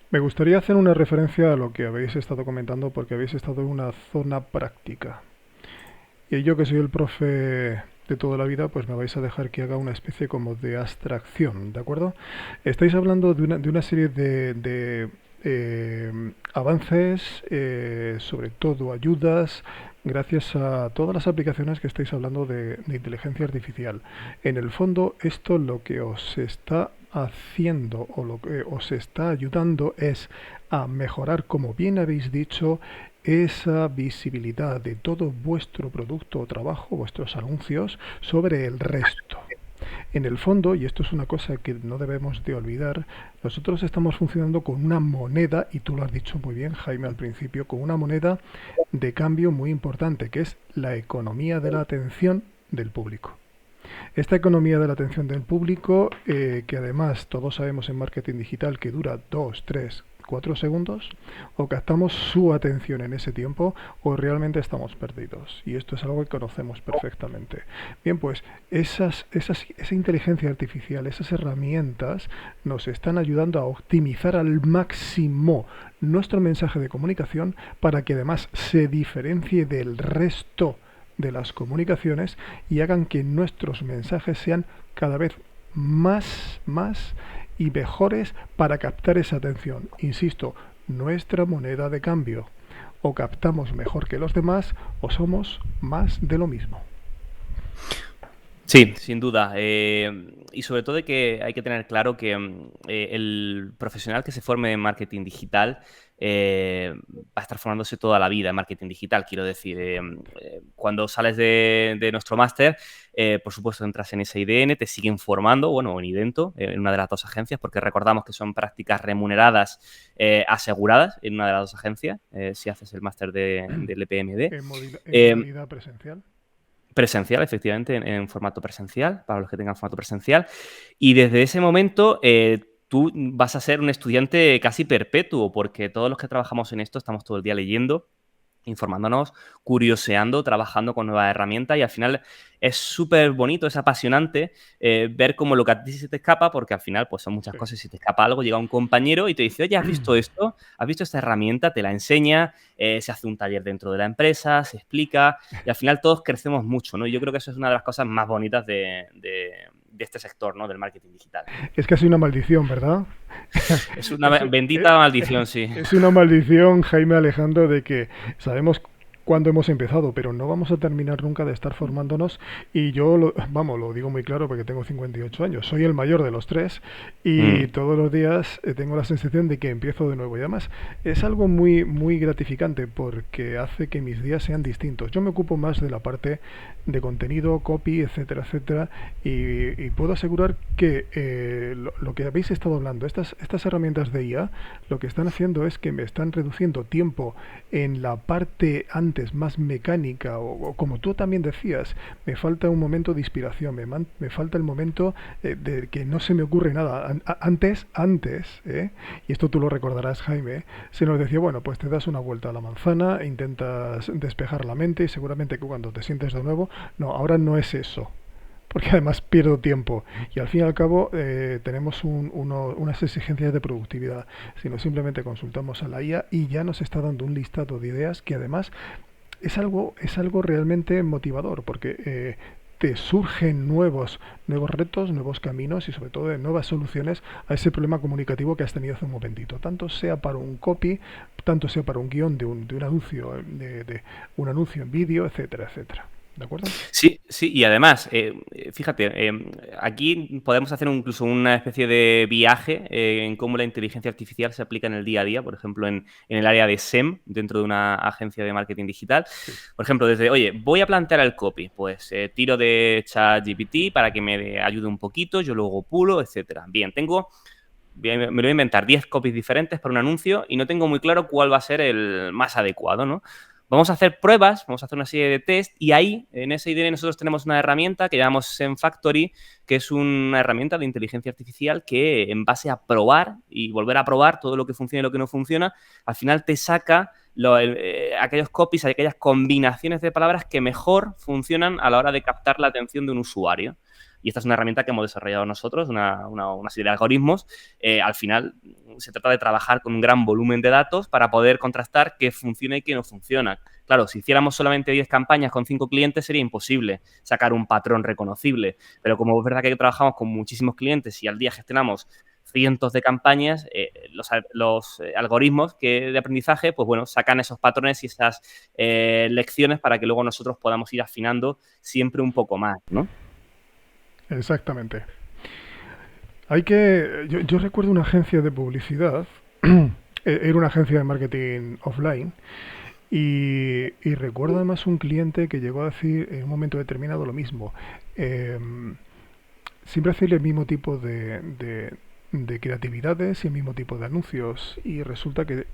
Me gustaría hacer una referencia a lo que habéis estado comentando porque habéis estado en una zona práctica. Y yo que soy el profe de toda la vida, pues me vais a dejar que haga una especie como de abstracción, ¿de acuerdo? Estáis hablando de una serie de avances, sobre todo ayudas, gracias a todas las aplicaciones que estáis hablando de inteligencia artificial. En el fondo, esto lo que os está haciendo o lo que os está ayudando es a mejorar, como bien habéis dicho, esa visibilidad de todo vuestro producto o trabajo, vuestros anuncios, sobre el resto. En el fondo, y esto es una cosa que no debemos de olvidar, nosotros estamos funcionando con una moneda, y tú lo has dicho muy bien, Jaime, al principio, con una moneda de cambio muy importante, que es la economía de la atención del público. Esta economía de la atención del público, que además todos sabemos en marketing digital que dura 2, 3, 4 segundos, o captamos su atención en ese tiempo o realmente estamos perdidos. Y esto es algo que conocemos perfectamente. Bien, pues esa inteligencia artificial, esas herramientas nos están ayudando a optimizar al máximo nuestro mensaje de comunicación para que además se diferencie del resto de las comunicaciones y hagan que nuestros mensajes sean cada vez más y mejores para captar esa atención. Insisto, nuestra moneda de cambio. O captamos mejor que los demás o somos más de lo mismo. Sí, sin duda. Y sobre todo que hay que tener claro que el profesional que se forme en marketing digital va a estar formándose toda la vida en marketing digital. Quiero decir, cuando sales de nuestro máster, por supuesto entras en SIDN, te siguen formando, bueno, en Idento, en una de las dos agencias, porque recordamos que son prácticas remuneradas aseguradas en una de las dos agencias, si haces el máster del EPMD. En modalidad presencial. Presencial, efectivamente, en formato presencial, para los que tengan formato presencial. Y desde ese momento tú vas a ser un estudiante casi perpetuo, porque todos los que trabajamos en esto estamos todo el día leyendo, informándonos, curioseando, trabajando con nuevas herramientas y al final es súper bonito, es apasionante ver cómo lo que a ti se te escapa, porque al final pues son muchas cosas, si te escapa algo, llega un compañero y te dice, oye, ¿has visto esto? ¿Has visto esta herramienta? Te la enseña, se hace un taller dentro de la empresa, se explica y al final todos crecemos mucho, ¿no? Y yo creo que eso es una de las cosas más bonitas de este sector, ¿no? Del marketing digital. Es casi una maldición, ¿verdad? Es una bendita maldición, sí. Es una maldición, Jaime Alejandro, de que sabemos cuándo hemos empezado, pero no vamos a terminar nunca de estar formándonos. Y yo, lo digo muy claro porque tengo 58 años, soy el mayor de los tres y todos los días tengo la sensación de que empiezo de nuevo. Y además es algo muy gratificante porque hace que mis días sean distintos. Yo me ocupo más de la parte de contenido, copy, etcétera, etcétera, y puedo asegurar que lo que habéis estado hablando, estas herramientas de IA, lo que están haciendo es que me están reduciendo tiempo en la parte antes más mecánica o como tú también decías, me falta un momento de inspiración, me falta el momento de que no se me ocurre nada. Antes, y esto tú lo recordarás, Jaime, se nos decía, bueno, pues te das una vuelta a la manzana, intentas despejar la mente y seguramente que cuando te sientes de nuevo, no, ahora no es eso. porque además pierdo tiempo. Y al fin y al cabo tenemos unas exigencias de productividad, sino simplemente consultamos a la IA y ya nos está dando un listado de ideas que además es algo realmente motivador, porque te surgen nuevos retos, nuevos caminos y sobre todo de nuevas soluciones a ese problema comunicativo que has tenido hace un momentito. Tanto sea para un copy, tanto sea para un guión de un anuncio, de un anuncio en vídeo, etcétera, etcétera. ¿De acuerdo? Sí, sí, y además, fíjate, aquí podemos hacer incluso una especie de viaje en cómo la inteligencia artificial se aplica en el día a día, por ejemplo, en el área de SEM, dentro de una agencia de marketing digital. Sí. Por ejemplo, desde, oye, voy a plantear el copy, pues tiro de ChatGPT para que me ayude un poquito, yo luego pulo, etcétera. Bien, me lo voy a inventar 10 copies diferentes para un anuncio y no tengo muy claro cuál va a ser el más adecuado, ¿no? Vamos a hacer pruebas, vamos a hacer una serie de test y ahí, en esa idea, nosotros tenemos una herramienta que llamamos Zen Factory, que es una herramienta de inteligencia artificial que en base a probar y volver a probar todo lo que funciona y lo que no funciona, al final te saca aquellos copies, aquellas combinaciones de palabras que mejor funcionan a la hora de captar la atención de un usuario. Y esta es una herramienta que hemos desarrollado nosotros, una serie de algoritmos. Al final se trata de trabajar con un gran volumen de datos para poder contrastar qué funciona y qué no funciona. Claro, si hiciéramos solamente 10 campañas con 5 clientes sería imposible sacar un patrón reconocible. Pero como es verdad que trabajamos con muchísimos clientes y al día gestionamos cientos de campañas, los algoritmos de aprendizaje, pues bueno, sacan esos patrones y esas lecciones para que luego nosotros podamos ir afinando siempre un poco más, ¿no? Exactamente. Yo recuerdo una agencia de publicidad, era una agencia de marketing offline, y recuerdo además un cliente que llegó a decir en un momento determinado lo mismo. Siempre hacer el mismo tipo de creatividades y el mismo tipo de anuncios, y resulta que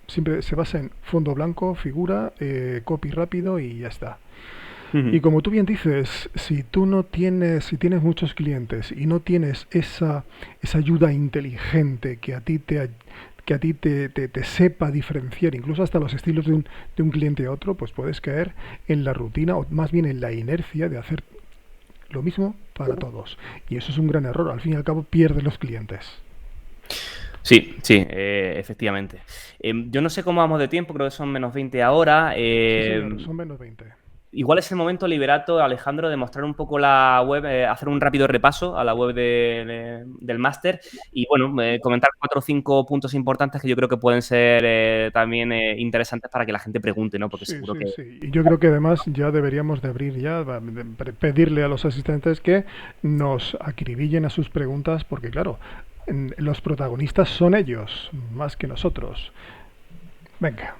siempre se basa en fondo blanco, figura, copy rápido y ya está. Y como tú bien dices, si tienes muchos clientes y no tienes esa ayuda inteligente que a ti te sepa diferenciar, incluso hasta los estilos de un cliente a otro, pues puedes caer en la rutina o más bien en la inercia de hacer lo mismo para todos. Y eso es un gran error. Al fin y al cabo pierdes los clientes. Sí, sí, efectivamente. Yo no sé cómo vamos de tiempo, creo que son menos 20 ahora. Sí, señor, son menos 20. Igual es el momento, Liberato, Alejandro, de mostrar un poco la web, hacer un rápido repaso a la web del máster y, bueno, comentar 4 o 5 puntos importantes que yo creo que pueden ser también interesantes para que la gente pregunte, ¿no? Porque Sí, seguro sí, que... sí. Y yo creo que además ya deberíamos de abrir pedirle a los asistentes que nos acribillen a sus preguntas porque, claro, los protagonistas son ellos, más que nosotros. Venga.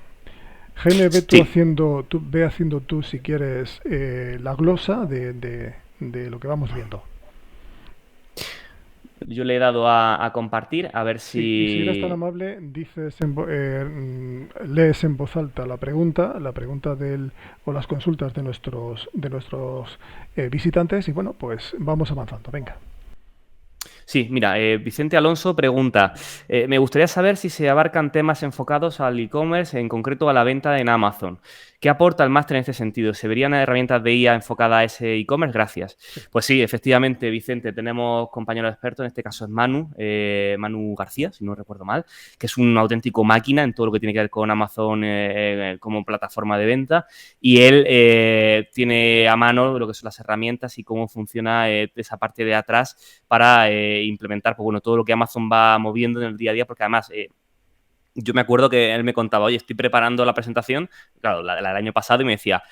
Jaime, Sí. ve haciendo tú, si quieres, la glosa de lo que vamos viendo. Yo le he dado a compartir, a ver Sí, y si eres tan si... amable, lees en voz alta la pregunta o las consultas de nuestros visitantes y bueno, pues vamos avanzando. Venga. Sí, mira, Vicente Alonso pregunta, me gustaría saber si se abarcan temas enfocados al e-commerce, en concreto a la venta en Amazon. ¿Qué aporta el máster en este sentido? ¿Se verían herramientas de IA enfocadas a ese e-commerce? Gracias. Sí. Pues sí, efectivamente, Vicente, tenemos compañero experto, en este caso es Manu García, si no recuerdo mal, que es un auténtico máquina en todo lo que tiene que ver con Amazon como plataforma de venta y él tiene a mano lo que son las herramientas y cómo funciona esa parte de atrás para implementar pues, bueno, todo lo que Amazon va moviendo en el día a día, porque además yo me acuerdo que él me contaba, oye, estoy preparando la presentación, claro, la del año pasado, y me decía,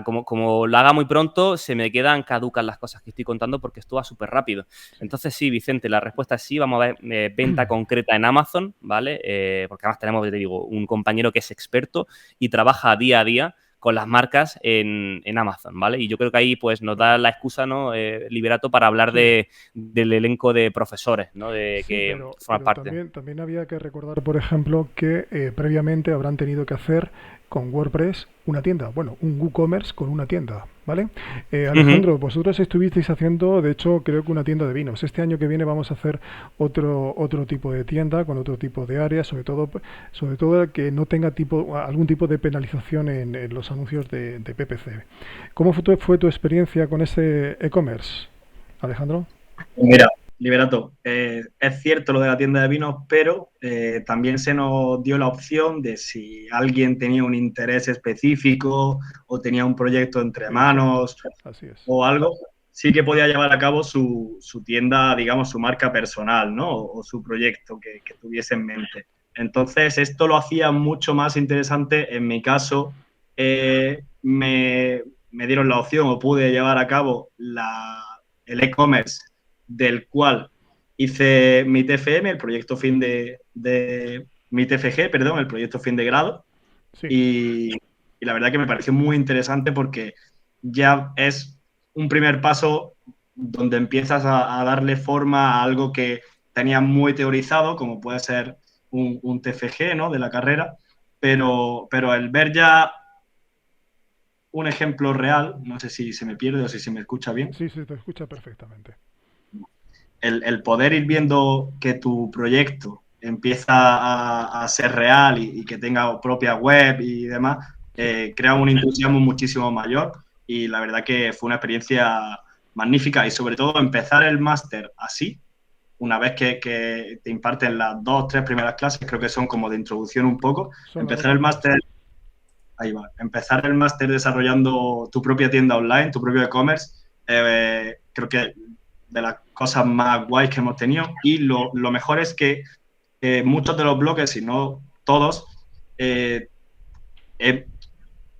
como lo haga muy pronto, se me quedan caducas las cosas que estoy contando porque esto va súper rápido. Entonces, sí, Vicente, la respuesta es sí, vamos a ver venta concreta en Amazon, ¿vale? Porque además tenemos, te digo, un compañero que es experto y trabaja día a día con las marcas en Amazon, ¿vale? Y yo creo que ahí pues nos da la excusa, ¿no, Liberato, para hablar Sí. del elenco de profesores, ¿no? De Sí, que forman pero parte. también había que recordar, por ejemplo, que previamente habrán tenido que hacer con WordPress una tienda, bueno, un WooCommerce con una tienda, ¿vale? Ujú. Alejandro, vosotros estuvisteis haciendo, de hecho, creo que una tienda de vinos. Este año que viene vamos a hacer otro tipo de tienda con otro tipo de áreas, sobre todo que no tenga algún tipo de penalización en los anuncios de PPC. ¿Cómo fue tu experiencia con ese e-commerce, Alejandro? Mira, Liberato, es cierto lo de la tienda de vinos, pero también se nos dio la opción de si alguien tenía un interés específico o tenía un proyecto entre Exacto, manos así es. o algo, sí que podía llevar a cabo su tienda, digamos, su marca personal, ¿no? O su proyecto que tuviese en mente. Entonces, esto lo hacía mucho más interesante. En mi caso, me dieron la opción o pude llevar a cabo el e-commerce del cual hice mi TFM, el proyecto fin de mi TFG, perdón, el proyecto fin de grado. Sí. Y la verdad que me pareció muy interesante porque ya es un primer paso donde empiezas a darle forma a algo que tenía muy teorizado, como puede ser un TFG, ¿no? De la carrera, pero el ver ya un ejemplo real, no sé si se me pierde o si se me escucha bien, Sí, se te escucha perfectamente. el poder ir viendo que tu proyecto empieza a ser real y que tenga propia web y demás, Sí. crea un entusiasmo muchísimo mayor y la verdad que fue una experiencia magnífica y sobre todo empezar el máster así, una vez que te imparten las 2, 3 primeras clases, creo que son como de introducción un poco, Son las dos empezar el primeras, sí. máster, ahí va, empezar el máster desarrollando tu propia tienda online, tu propio e-commerce, creo que de las cosas más guays que hemos tenido. Y lo mejor es que muchos de los bloques, si no todos, eh, eh,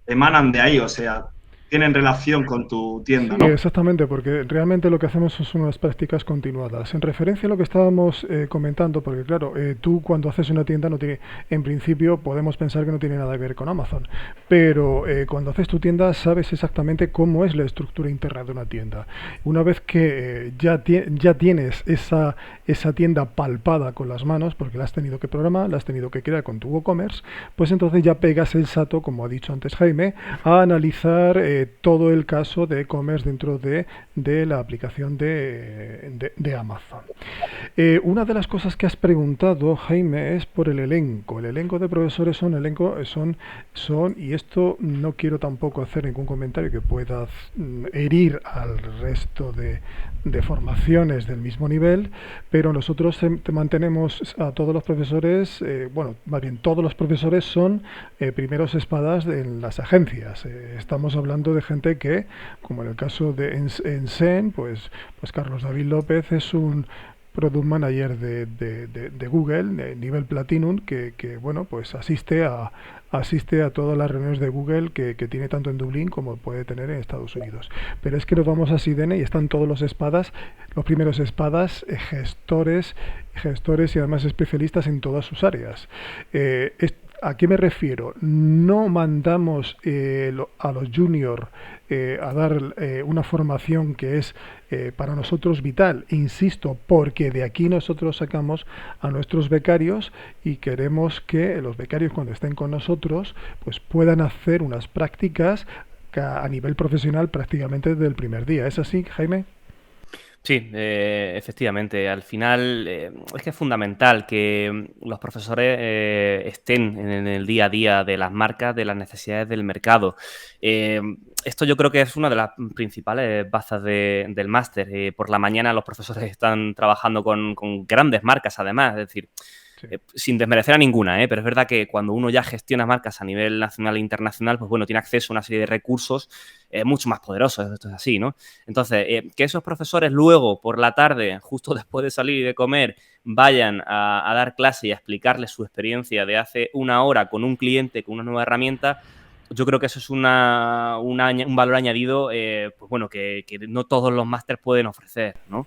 emanan de ahí, o sea, tienen relación con tu tienda, Sí, ¿no? exactamente, porque realmente lo que hacemos son unas prácticas continuadas. En referencia a lo que estábamos comentando, porque claro, tú cuando haces una tienda no tiene, en principio podemos pensar que no tiene nada que ver con Amazon, pero cuando haces tu tienda sabes exactamente cómo es la estructura interna de una tienda. Una vez que ya tienes esa tienda palpada con las manos, porque la has tenido que programar, la has tenido que crear con tu WooCommerce, pues entonces ya pegas el salto, como ha dicho antes Jaime, a analizar todo el caso de e-commerce dentro de la aplicación de Amazon. Una de las cosas que has preguntado, Jaime, es por el elenco. El elenco de profesores y esto no quiero tampoco hacer ningún comentario que pueda herir al resto de formaciones del mismo nivel, pero nosotros mantenemos a todos los profesores, bueno, más bien todos los profesores son primeros espadas en las agencias. Estamos hablando de gente que, como en el caso de Ensen, pues Carlos David López es un Product Manager de Google, nivel Platinum, bueno, pues asiste a todas las reuniones de Google que tiene tanto en Dublín como puede tener en Estados Unidos. Pero es que nos vamos a Sidene y están todos los primeros espadas, gestores y además especialistas en todas sus áreas. ¿A qué me refiero? No mandamos a los juniors a dar una formación que es para nosotros vital, insisto, porque de aquí nosotros sacamos a nuestros becarios y queremos que los becarios cuando estén con nosotros pues puedan hacer unas prácticas a nivel profesional prácticamente desde el primer día. ¿Es así, Jaime? Sí, efectivamente. Al final es que es fundamental que los profesores estén en el día a día de las marcas, de las necesidades del mercado. Eh, Esto yo creo que es una de las principales bazas del máster. Por la mañana los profesores están trabajando con grandes marcas, además. Es decir, Sí. sin desmerecer a ninguna, pero es verdad que cuando uno ya gestiona marcas a nivel nacional e internacional, pues bueno, tiene acceso a una serie de recursos mucho más poderosos, esto es así, ¿no? Entonces, que esos profesores luego, por la tarde, justo después de salir y de comer, vayan a dar clase y a explicarles su experiencia de hace una hora con un cliente, con una nueva herramienta, yo creo que eso es un valor añadido, pues bueno, que no todos los másters pueden ofrecer, ¿no?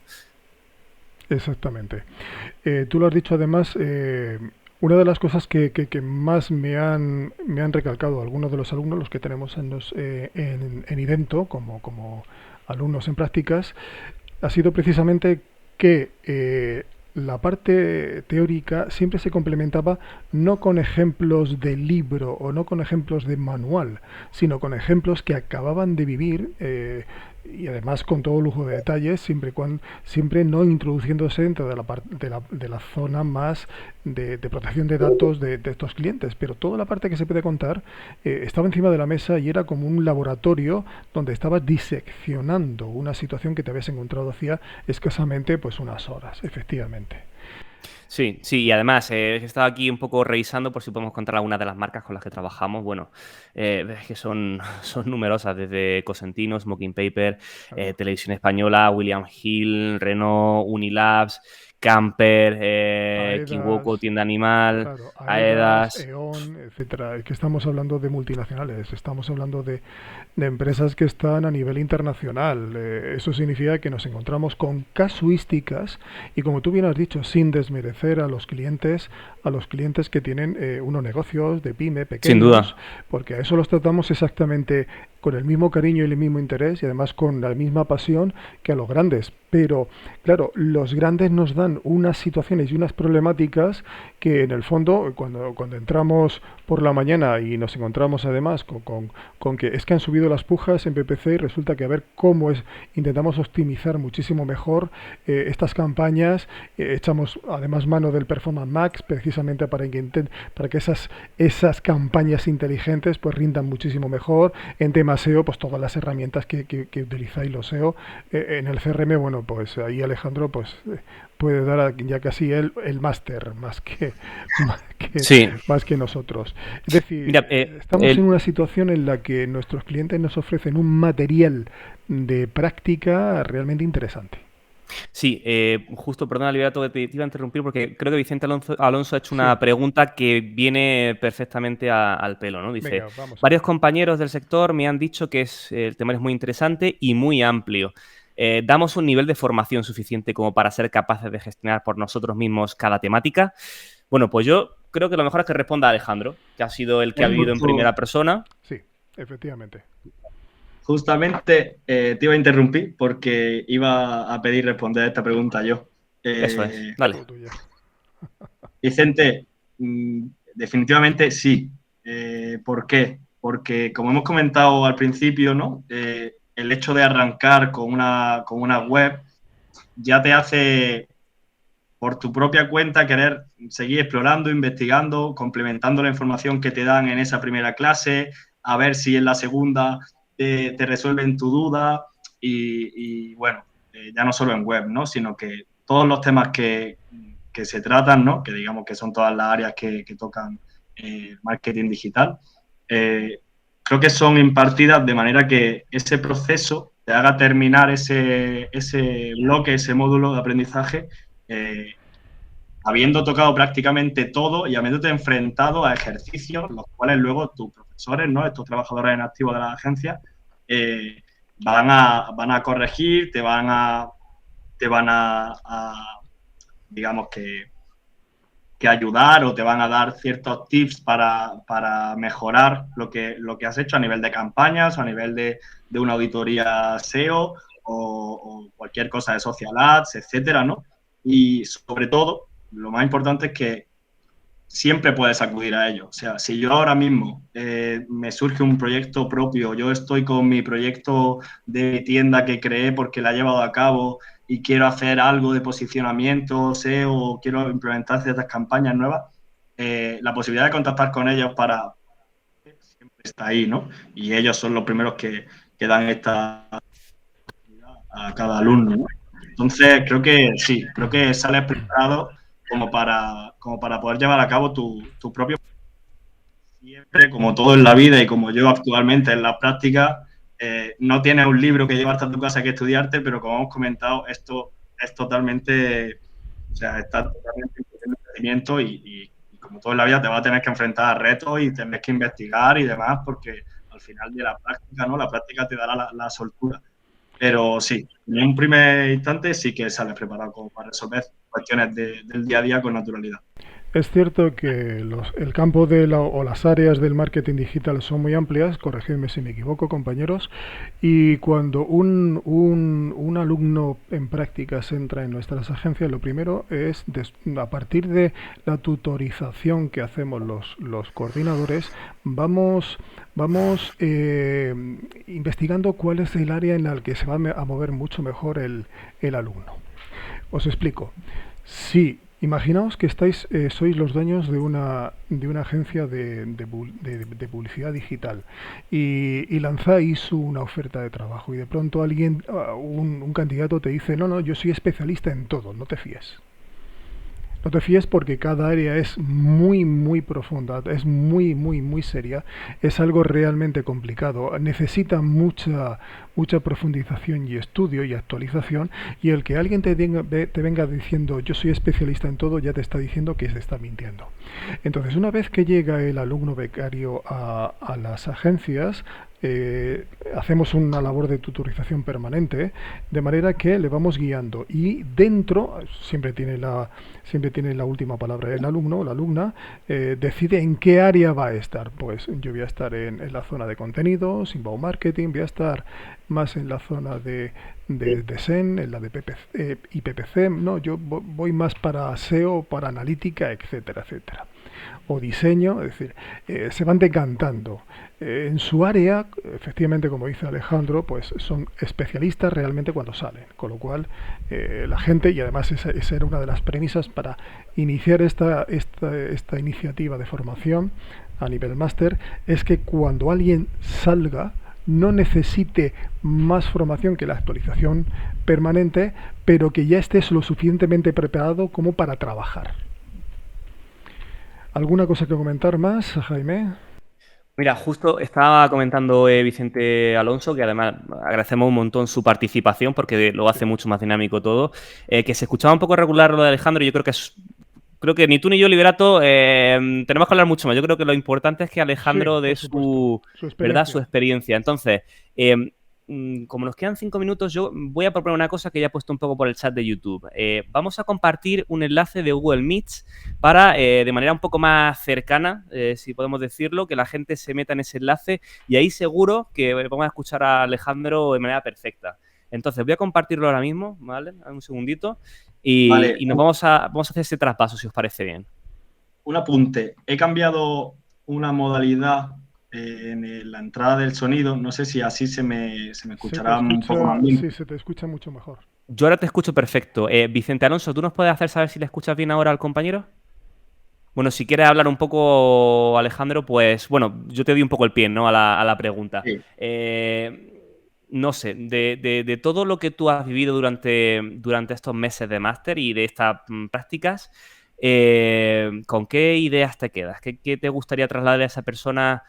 Exactamente. Tú lo has dicho además, una de las cosas que más me han recalcado algunos de los alumnos, los que tenemos en Idento, como alumnos en prácticas, ha sido precisamente que la parte teórica siempre se complementaba no con ejemplos de libro o no con ejemplos de manual, sino con ejemplos que acababan de vivir, y además con todo lujo de detalles, siempre no introduciéndose dentro de la zona más de protección de datos de estos clientes. Pero toda la parte que se puede contar estaba encima de la mesa y era como un laboratorio donde estabas diseccionando una situación que te habías encontrado hacía escasamente pues unas horas, efectivamente. Sí, sí, y además he estado aquí un poco revisando por si podemos encontrar algunas de las marcas con las que trabajamos. Bueno, es que son numerosas, desde Cosentino, Smoking Paper, Claro. Televisión Española, William Hill, Renault, Unilabs, Camper, Kiwoko, AEDAS, Tienda Animal, claro, AEDAS, Aedas. E.ON, etcétera. Es que estamos hablando de multinacionales, estamos hablando de empresas que están a nivel internacional. Eso significa que nos encontramos con casuísticas y, como tú bien has dicho, sin desmerecer a los clientes que tienen unos negocios de pyme Sin pequeños, duda. porque a eso los tratamos exactamente con el mismo cariño y el mismo interés y además con la misma pasión que a los grandes. Pero, claro, los grandes nos dan unas situaciones y unas problemáticas que en el fondo, cuando entramos por la mañana y nos encontramos además con que es que han subido las pujas en PPC y resulta que a ver cómo es, intentamos optimizar muchísimo mejor estas campañas, echamos además mano del Performance Max precisamente para que esas campañas inteligentes pues rindan muchísimo mejor. En tema SEO, pues todas las herramientas que utilizáis los SEO. En el CRM, bueno, pues ahí Alejandro pues puede dar ya casi el máster más que Sí. más que nosotros. Es decir, Mira, estamos en una situación en la que nuestros clientes nos ofrecen un material de práctica realmente interesante. sí, justo, perdona, Liberato, que te iba a interrumpir porque creo que Vicente Alonso ha hecho Sí, una pregunta que viene perfectamente al pelo, ¿no? Dice, venga, vamos a varios ello. compañeros del sector me han dicho que el tema es muy interesante y muy amplio. ¿Damos un nivel de formación suficiente como para ser capaces de gestionar por nosotros mismos cada temática? Bueno, pues yo creo que lo mejor es que responda Alejandro, que ha sido el que ha vivido en Justo, primera persona. Sí, efectivamente. justamente te iba a interrumpir porque iba a pedir responder esta pregunta yo. Eso es, Eh, dale. Todo tuyo. Vicente, definitivamente sí. ¿Por qué? Porque, como hemos comentado al principio, ¿no? El hecho de arrancar con una web ya te hace, por tu propia cuenta, querer seguir explorando, investigando, complementando la información que te dan en esa primera clase, a ver si en la segunda te resuelven tu duda y bueno, ya no solo en web, ¿no? Sino que todos los temas que se tratan, ¿no? Que digamos que son todas las áreas que tocan marketing digital, creo que son impartidas de manera que ese proceso te haga terminar ese bloque, ese módulo de aprendizaje, eh, habiendo tocado prácticamente todo y habiéndote enfrentado a ejercicios, los cuales luego tus profesores, ¿no? Estos trabajadores en activo de la agencia, eh, van a corregir, te van a digamos que ayudar o te van a dar ciertos tips para mejorar lo que has hecho a nivel de campañas o a nivel de una auditoría SEO o cualquier cosa de social ads, etcétera, ¿no? Y sobre todo, lo más importante es que siempre puedes acudir a ello. O sea, si yo ahora mismo me surge un proyecto propio, yo estoy con mi proyecto de tienda que creé porque la he llevado a cabo y quiero hacer algo de posicionamiento, SEO, o quiero implementar ciertas campañas nuevas, la posibilidad de contactar con ellos para siempre está ahí, ¿no? Y ellos son los primeros que dan esta a cada alumno, ¿no? Entonces, creo que sí, creo que sales preparado como para poder llevar a cabo tu propio. Siempre, como todo en la vida y como yo actualmente en la práctica, no tienes un libro que llevarte a tu casa que estudiarte, pero como hemos comentado, esto es totalmente, o sea, está totalmente en cuestión de crecimiento y como todo en la vida te vas a tener que enfrentar a retos y tener que investigar y demás, porque al final de la práctica, ¿no? La práctica te dará la soltura. Pero sí, en un primer instante sí que sales preparado como para resolver cuestiones del día a día con naturalidad. Es cierto que el campo o las áreas del marketing digital son muy amplias, corregidme si me equivoco, compañeros, y cuando un alumno en prácticas entra en nuestras agencias, lo primero es, a partir de la tutorización que hacemos los coordinadores, vamos investigando cuál es el área en la que se va a mover mucho mejor el alumno. Os explico. Sí, imaginaos que sois los dueños de una agencia de publicidad digital y lanzáis una oferta de trabajo y de pronto un candidato te dice, no, no, yo soy especialista en todo, no te fíes. No te fíes porque cada área es muy, muy profunda, es muy, muy, muy seria, es algo realmente complicado, necesita mucha profundización y estudio y actualización, y el que alguien te venga diciendo yo soy especialista en todo ya te está diciendo que se está mintiendo. Entonces, una vez que llega el alumno becario a las agencias, hacemos una labor de tutorización permanente, de manera que le vamos guiando y dentro siempre tiene la última palabra el alumno o la alumna, decide en qué área va a estar. Pues yo voy a estar en la zona de contenidos, inbound marketing, voy a estar más en la zona de SEN, en la de y PPC, no, yo voy más para SEO, para analítica, etcétera, etcétera. O diseño, es decir, se van decantando. En su área, efectivamente, como dice Alejandro, pues son especialistas realmente cuando salen, con lo cual la gente, y además esa era una de las premisas para iniciar esta iniciativa de formación a nivel máster, es que cuando alguien salga no necesite más formación que la actualización permanente, pero que ya estés lo suficientemente preparado como para trabajar. ¿Alguna cosa que comentar más, Jaime? Mira, justo estaba comentando Vicente Alonso, que además agradecemos un montón su participación porque lo hace mucho más dinámico todo, que se escuchaba un poco regular lo de Alejandro. Yo creo que ni tú ni yo, Liberato, tenemos que hablar mucho más. Yo creo que lo importante es que Sí, Alejandro dé por supuesto. Su ¿verdad? Su experiencia. experiencia. Entonces, como nos quedan 5 minutos, yo voy a proponer una cosa que ya he puesto un poco por el chat de YouTube. Vamos a compartir un enlace de Google Meets para, de manera un poco más cercana, si podemos decirlo, que la gente se meta en ese enlace y ahí seguro que vamos a escuchar a Alejandro de manera perfecta. Entonces, voy a compartirlo ahora mismo, ¿vale? Un segundito. Vale, Y vamos a hacer ese traspaso, si os parece bien. un apunte. He cambiado una modalidad la entrada del sonido. No sé si así se me Se te escuchará un poco más escucha, bien. sí, se te escucha mucho mejor. Yo ahora te escucho perfecto. Vicente Alonso, ¿tú nos puedes hacer saber si le escuchas bien ahora al compañero? Bueno, si quieres hablar un poco, Alejandro, pues bueno, yo te doy un poco el pie, ¿no? A la pregunta. Sí. No sé, de todo lo que tú has vivido durante estos meses de máster y de estas prácticas, ¿con qué ideas te quedas? ¿Qué te gustaría trasladar a esa persona,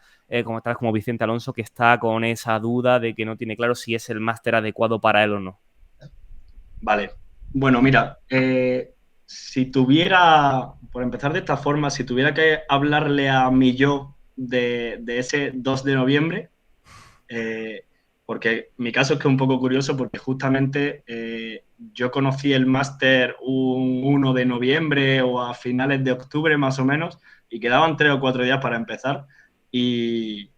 como Vicente Alonso, que está con esa duda de que no tiene claro si es el máster adecuado para él o no? Vale. Bueno, mira, si tuviera, por empezar de esta forma, si tuviera que hablarle a mi yo de ese 2 de noviembre, porque mi caso es que es un poco curioso porque justamente yo conocí el máster un 1 de noviembre o a finales de octubre más o menos y quedaban 3 o 4 días para empezar y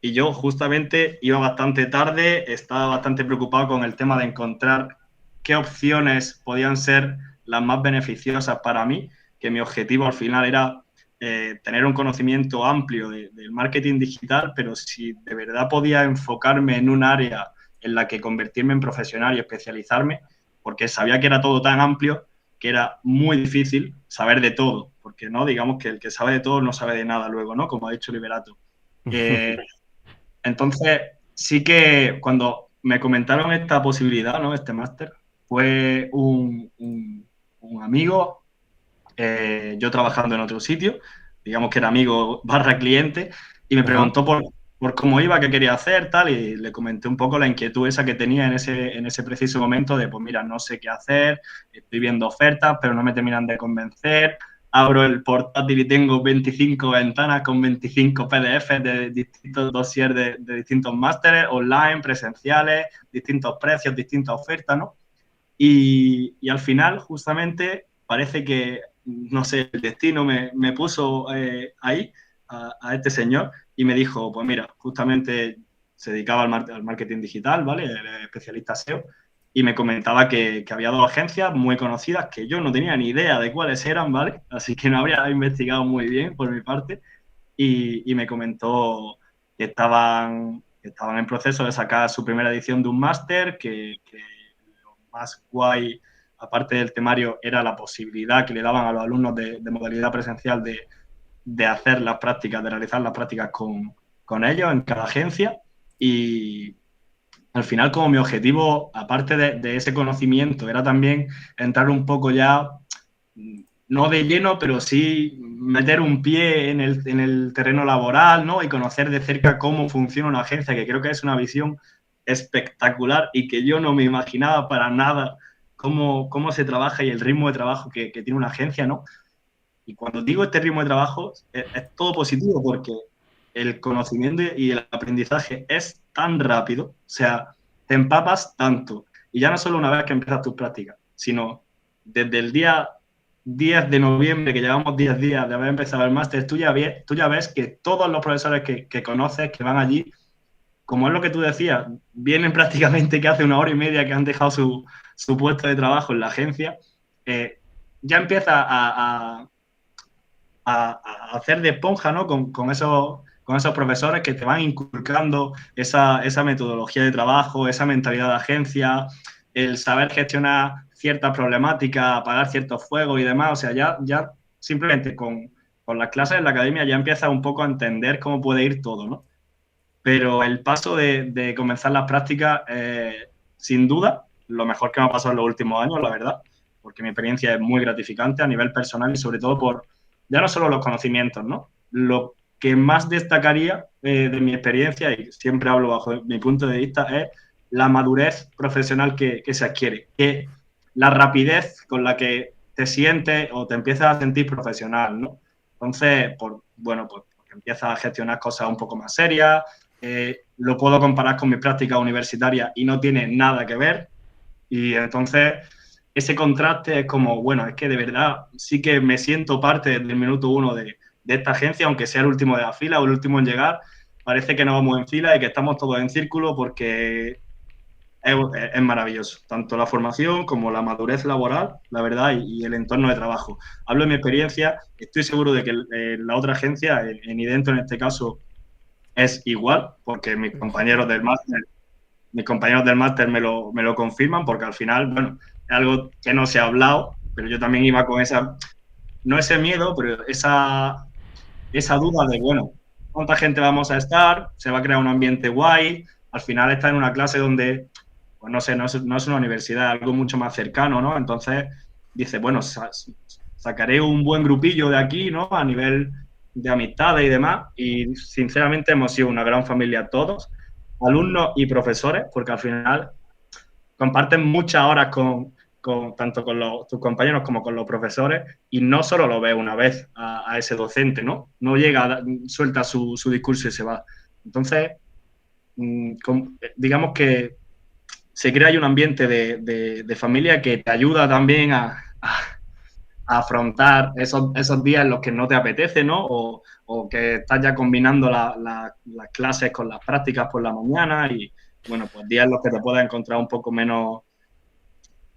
yo justamente iba bastante tarde, estaba bastante preocupado con el tema de encontrar qué opciones podían ser las más beneficiosas para mí, que mi objetivo al final era tener un conocimiento amplio del marketing digital, pero si de verdad podía enfocarme en un área en la que convertirme en profesional y especializarme, porque sabía que era todo tan amplio que era muy difícil saber de todo, porque no digamos que el que sabe de todo no sabe de nada luego, ¿no? Como ha dicho Liberato. Eh, entonces, sí que cuando me comentaron esta posibilidad, ¿no? Este máster, fue un amigo, yo trabajando en otro sitio, digamos que era amigo barra cliente, y me Ajá. preguntó por cómo iba, qué quería hacer, tal, y le comenté un poco la inquietud esa que tenía en ese preciso momento de, pues mira, no sé qué hacer, estoy viendo ofertas, pero no me terminan de convencer, abro el portátil y tengo 25 ventanas con 25 PDFs de distintos dossiers de distintos másteres, online, presenciales, distintos precios, distintas ofertas, ¿no? Y al final, justamente, parece que no sé, el destino me puso ahí a este señor y me dijo, pues mira, justamente se dedicaba al marketing digital, ¿vale? Era especialista SEO y me comentaba que había dos agencias muy conocidas que yo no tenía ni idea de cuáles eran, ¿vale? Así que no habría investigado muy bien por mi parte y me comentó que estaban en proceso de sacar su primera edición de un máster, que lo más guay, aparte del temario, era la posibilidad que le daban a los alumnos de modalidad presencial de hacer las prácticas, de realizar las prácticas con ellos en cada agencia. Y al final, como mi objetivo, aparte de ese conocimiento, era también entrar un poco ya, no de lleno, pero sí meter un pie en el terreno laboral, ¿no? Y conocer de cerca cómo funciona una agencia, que creo que es una visión espectacular y que yo no me imaginaba para nada cómo se trabaja y el ritmo de trabajo que tiene una agencia, ¿no? Y cuando digo este ritmo de trabajo, es todo positivo porque el conocimiento y el aprendizaje es tan rápido, o sea, te empapas tanto. Y ya no solo una vez que empiezas tus prácticas, sino desde el día 10 de noviembre, que llevamos 10 días de haber empezado el máster, tú ya ves que todos los profesores que conoces, que van allí, como es lo que tú decías, vienen prácticamente que hace una hora y media que han dejado su puesto de trabajo en la agencia, ya empieza a hacer de esponja, ¿no? Con esos profesores que te van inculcando esa metodología de trabajo, esa mentalidad de agencia, el saber gestionar ciertas problemáticas, apagar ciertos fuegos y demás. O sea, ya simplemente con las clases en la academia ya empiezas un poco a entender cómo puede ir todo, ¿no? Pero el paso de comenzar las prácticas, sin duda, lo mejor que me ha pasado en los últimos años, la verdad, porque mi experiencia es muy gratificante a nivel personal y sobre todo por ya no solo los conocimientos, ¿no? Lo que más destacaría de mi experiencia, y siempre hablo bajo mi punto de vista, es la madurez profesional que se adquiere, que la rapidez con la que te sientes o te empiezas a sentir profesional, ¿no? Entonces, bueno, pues porque empiezas a gestionar cosas un poco más serias, lo puedo comparar con mis prácticas universitarias y no tiene nada que ver, y entonces ese contraste es como, bueno, es que de verdad sí que me siento parte desde el minuto uno de esta agencia, aunque sea el último de la fila o el último en llegar, parece que no vamos en fila y que estamos todos en círculo porque es maravilloso, tanto la formación como la madurez laboral, la verdad, y el entorno de trabajo. Hablo de mi experiencia, estoy seguro de que la otra agencia, en Idento en este caso, es igual, porque mis compañeros del máster me lo confirman, porque al final, bueno, es algo que no se ha hablado, pero yo también iba con no ese miedo, pero esa duda de, bueno, ¿cuánta gente vamos a estar? ¿Se va a crear un ambiente guay? Al final está en una clase donde, pues no sé, no es una universidad, algo mucho más cercano, ¿no? Entonces, dice, bueno, sacaré un buen grupillo de aquí, ¿no? A nivel de amistades y demás, y sinceramente hemos sido una gran familia todos, alumnos y profesores, porque al final comparten muchas horas tanto con tus compañeros como con los profesores y no solo lo ves una vez a ese docente, ¿no? No llega, suelta su discurso y se va. Entonces, digamos que se crea ahí un ambiente de familia que te ayuda también a afrontar esos días en los que no te apetece, ¿no? O que estás ya combinando las clases con las prácticas por la mañana y, bueno, pues días en los que te puedas encontrar un poco menos,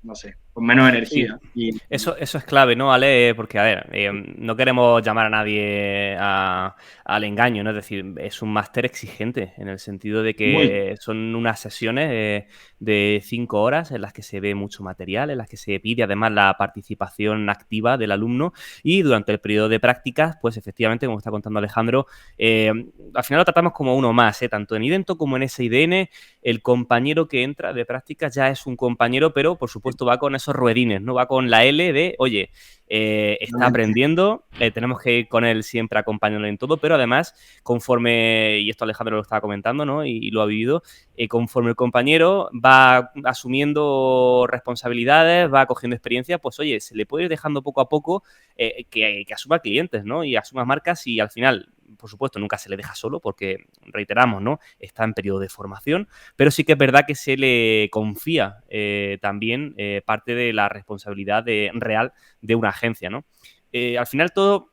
no sé, con menos energía. Sí. Eso es clave, ¿no, Ale? Porque, a ver, no queremos llamar a nadie al engaño, ¿no? Es decir, es un máster exigente en el sentido de que son unas sesiones de 5 horas en las que se ve mucho material, en las que se pide además la participación activa del alumno y durante el periodo de prácticas, pues efectivamente, como está contando Alejandro, al final lo tratamos como uno más, tanto en Idento como en SIDN, el compañero que entra de prácticas ya es un compañero, pero por supuesto va con esos ruedines, ¿no? Va con la L de, oye, está aprendiendo, tenemos que ir con él siempre acompañándolo en todo, pero además, conforme, y esto Alejandro lo estaba comentando, ¿no? Y lo ha vivido, conforme el compañero va asumiendo responsabilidades, va cogiendo experiencia, pues oye, se le puede ir dejando poco a poco que asuma clientes, ¿no? Y asuma marcas y al final, por supuesto, nunca se le deja solo porque, reiteramos, ¿no? Está en periodo de formación, pero sí que es verdad que se le confía también parte de la responsabilidad real de una agencia, ¿no? al final todo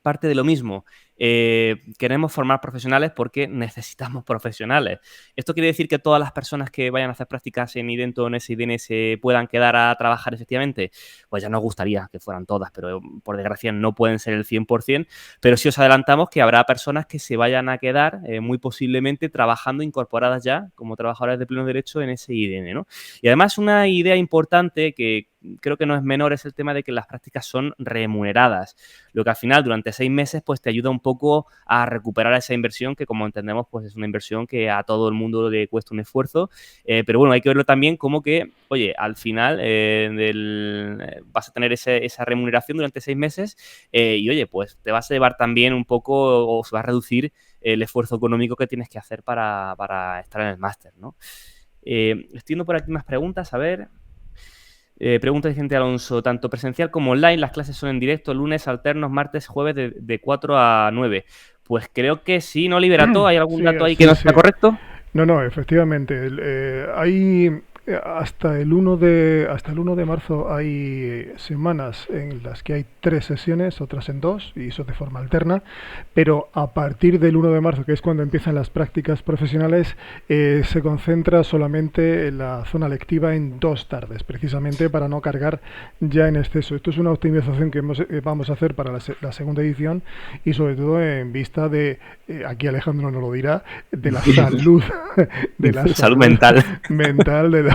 parte de lo mismo. Queremos formar profesionales porque necesitamos profesionales. ¿Esto quiere decir que todas las personas que vayan a hacer prácticas en Idento o en SIDN se puedan quedar a trabajar efectivamente? Pues ya nos gustaría que fueran todas, pero por desgracia no pueden ser el 100%, pero sí os adelantamos que habrá personas que se vayan a quedar muy posiblemente trabajando incorporadas ya como trabajadoras de pleno derecho en SIDN, ¿no? Y además una idea importante que creo que no es menor es el tema de que las prácticas son remuneradas, lo que al final durante 6 meses pues te ayuda un poco a recuperar esa inversión que, como entendemos, pues es una inversión que a todo el mundo le cuesta un esfuerzo, pero bueno, hay que verlo también como que, oye, al final vas a tener esa remuneración durante 6 meses y, oye, pues te vas a llevar también un poco o se va a reducir el esfuerzo económico que tienes que hacer para estar en el máster, ¿no? Estoy viendo por aquí más preguntas, a ver... pregunta de Vicente Alonso, tanto presencial como online, las clases son en directo, lunes, alternos, martes, jueves de 4 a 9. Pues creo que sí, ¿no, Liberato? ¿Hay algún Sí, dato ahí que sí, no sí. sea correcto? No, efectivamente. Hay hasta el 1 de marzo hay semanas en las que hay 3 sesiones, otras en 2, y eso de forma alterna, pero a partir del 1 de marzo, que es cuando empiezan las prácticas profesionales, se concentra solamente en la zona lectiva en 2 tardes, precisamente para no cargar ya en exceso. Esto es una optimización que vamos a hacer para la segunda edición y sobre todo en vista de, aquí Alejandro nos lo dirá, de la salud de la salud mental de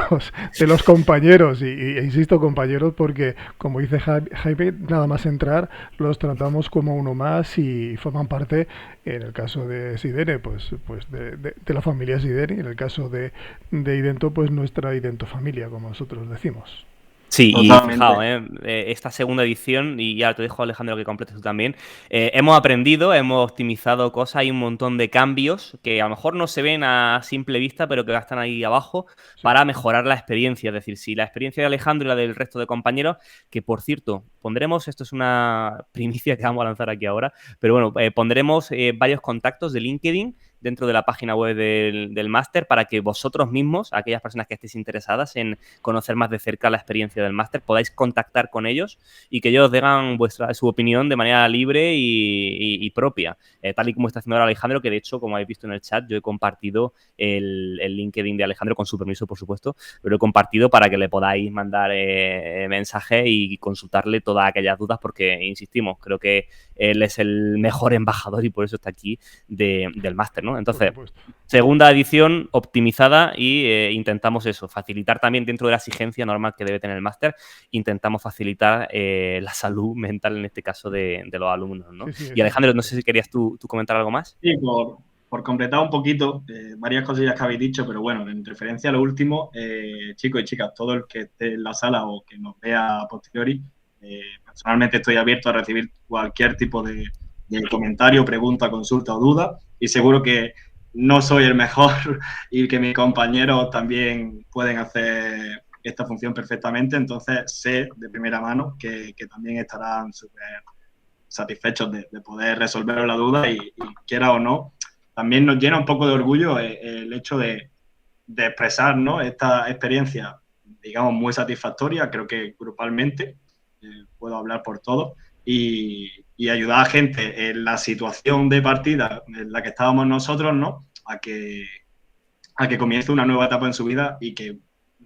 los compañeros e insisto compañeros porque como dice Jaime, nada más entrar los tratamos como uno más y forman parte, en el caso de SIDN pues de la familia SIDN, y en el caso de Idento pues nuestra Idento familia, como nosotros decimos. Sí, Totalmente. y fijaos, esta segunda edición, y ya te dejo, Alejandro, que completes tú también, hemos aprendido, hemos optimizado cosas, hay un montón de cambios que a lo mejor no se ven a simple vista, pero que están ahí abajo para mejorar la experiencia. Es decir, si la experiencia de Alejandro y la del resto de compañeros, que por cierto, pondremos, esto es una primicia que vamos a lanzar aquí ahora, pero bueno, pondremos varios contactos de LinkedIn dentro de la página web del máster para que vosotros mismos, aquellas personas que estéis interesadas en conocer más de cerca la experiencia del máster, podáis contactar con ellos y que ellos digan su opinión de manera libre y propia, tal y como está haciendo ahora Alejandro, que de hecho, como habéis visto en el chat, yo he compartido el LinkedIn de Alejandro, con su permiso, por supuesto, pero lo he compartido para que le podáis mandar mensajes y consultarle todas aquellas dudas porque, insistimos, creo que él es el mejor embajador y por eso está aquí del máster, ¿no? Entonces, segunda edición optimizada y intentamos eso, facilitar también dentro de la exigencia normal que debe tener el máster, intentamos facilitar la salud mental en este caso de los alumnos, ¿no? Sí, y Alejandro, no sé si querías tú comentar algo más. Sí, por completar un poquito, varias cosillas que habéis dicho, pero bueno, en referencia a lo último, chicos y chicas, todo el que esté en la sala o que nos vea a posteriori, personalmente estoy abierto a recibir cualquier tipo de comentario, pregunta, consulta o duda, y seguro que no soy el mejor y que mis compañeros también pueden hacer esta función perfectamente, entonces sé de primera mano que también estarán súper satisfechos de poder resolver la duda y quiera o no, también nos llena un poco de orgullo el hecho de expresar, ¿no?, esta experiencia, digamos, muy satisfactoria, creo que grupalmente, puedo hablar por todos, y ayudar a gente en la situación de partida en la que estábamos nosotros, ¿no?, a que comience una nueva etapa en su vida y que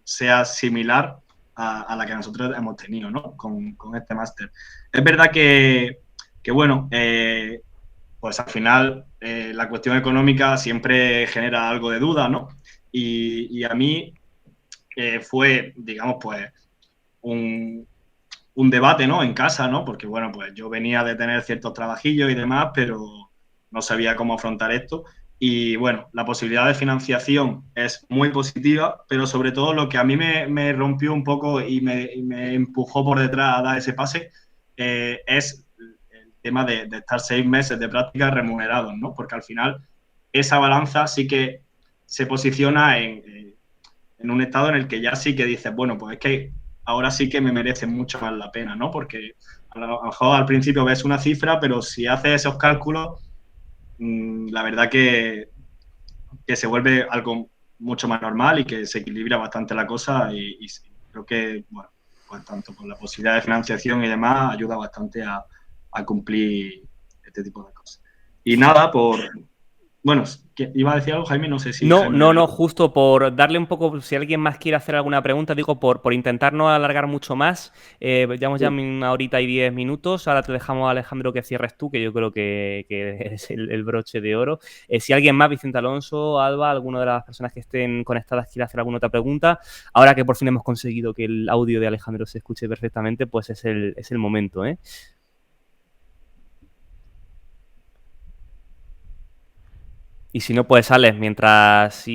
sea similar a la que nosotros hemos tenido, ¿no?, con este máster. Es verdad que bueno, pues al final la cuestión económica siempre genera algo de duda, ¿no? Y a mí fue, digamos, pues un debate, ¿no?, en casa, ¿no? Porque, bueno, pues yo venía de tener ciertos trabajillos y demás, pero no sabía cómo afrontar esto. Y, bueno, la posibilidad de financiación es muy positiva, pero sobre todo lo que a mí me rompió un poco y me empujó por detrás a dar ese pase es el tema de estar 6 meses de práctica remunerados, ¿no? Porque al final esa balanza sí que se posiciona en un estado en el que ya sí que dices, bueno, pues es que ahora sí que me merece mucho más la pena, ¿no? Porque a lo mejor al principio ves una cifra, pero si haces esos cálculos, la verdad que se vuelve algo mucho más normal y que se equilibra bastante la cosa y creo que, bueno, pues tanto con la posibilidad de financiación y demás, ayuda bastante a cumplir este tipo de cosas. Y nada, bueno, iba a decir algo, Jaime, no sé si Jaime... No, justo por darle un poco, si alguien más quiere hacer alguna pregunta, digo, por intentar no alargar mucho más, llevamos ya 1 hora y 10 minutos, ahora te dejamos, Alejandro, que cierres tú, que yo creo que es el broche de oro. Si alguien más, Vicente Alonso, Alba, alguna de las personas que estén conectadas quiere hacer alguna otra pregunta, ahora que por fin hemos conseguido que el audio de Alejandro se escuche perfectamente, pues es el momento, ¿eh? Y si no, pues Alex, mientras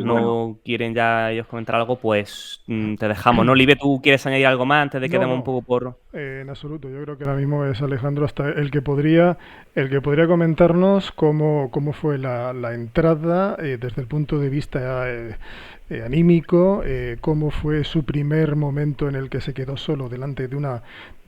no quieren ya ellos comentar algo, pues te dejamos, ¿no? Libe, ¿tú quieres añadir algo más antes de que demos un poco por...? En absoluto, yo creo que ahora mismo es Alejandro hasta el que podría comentarnos cómo fue la entrada desde el punto de vista anímico, cómo fue su primer momento en el que se quedó solo delante de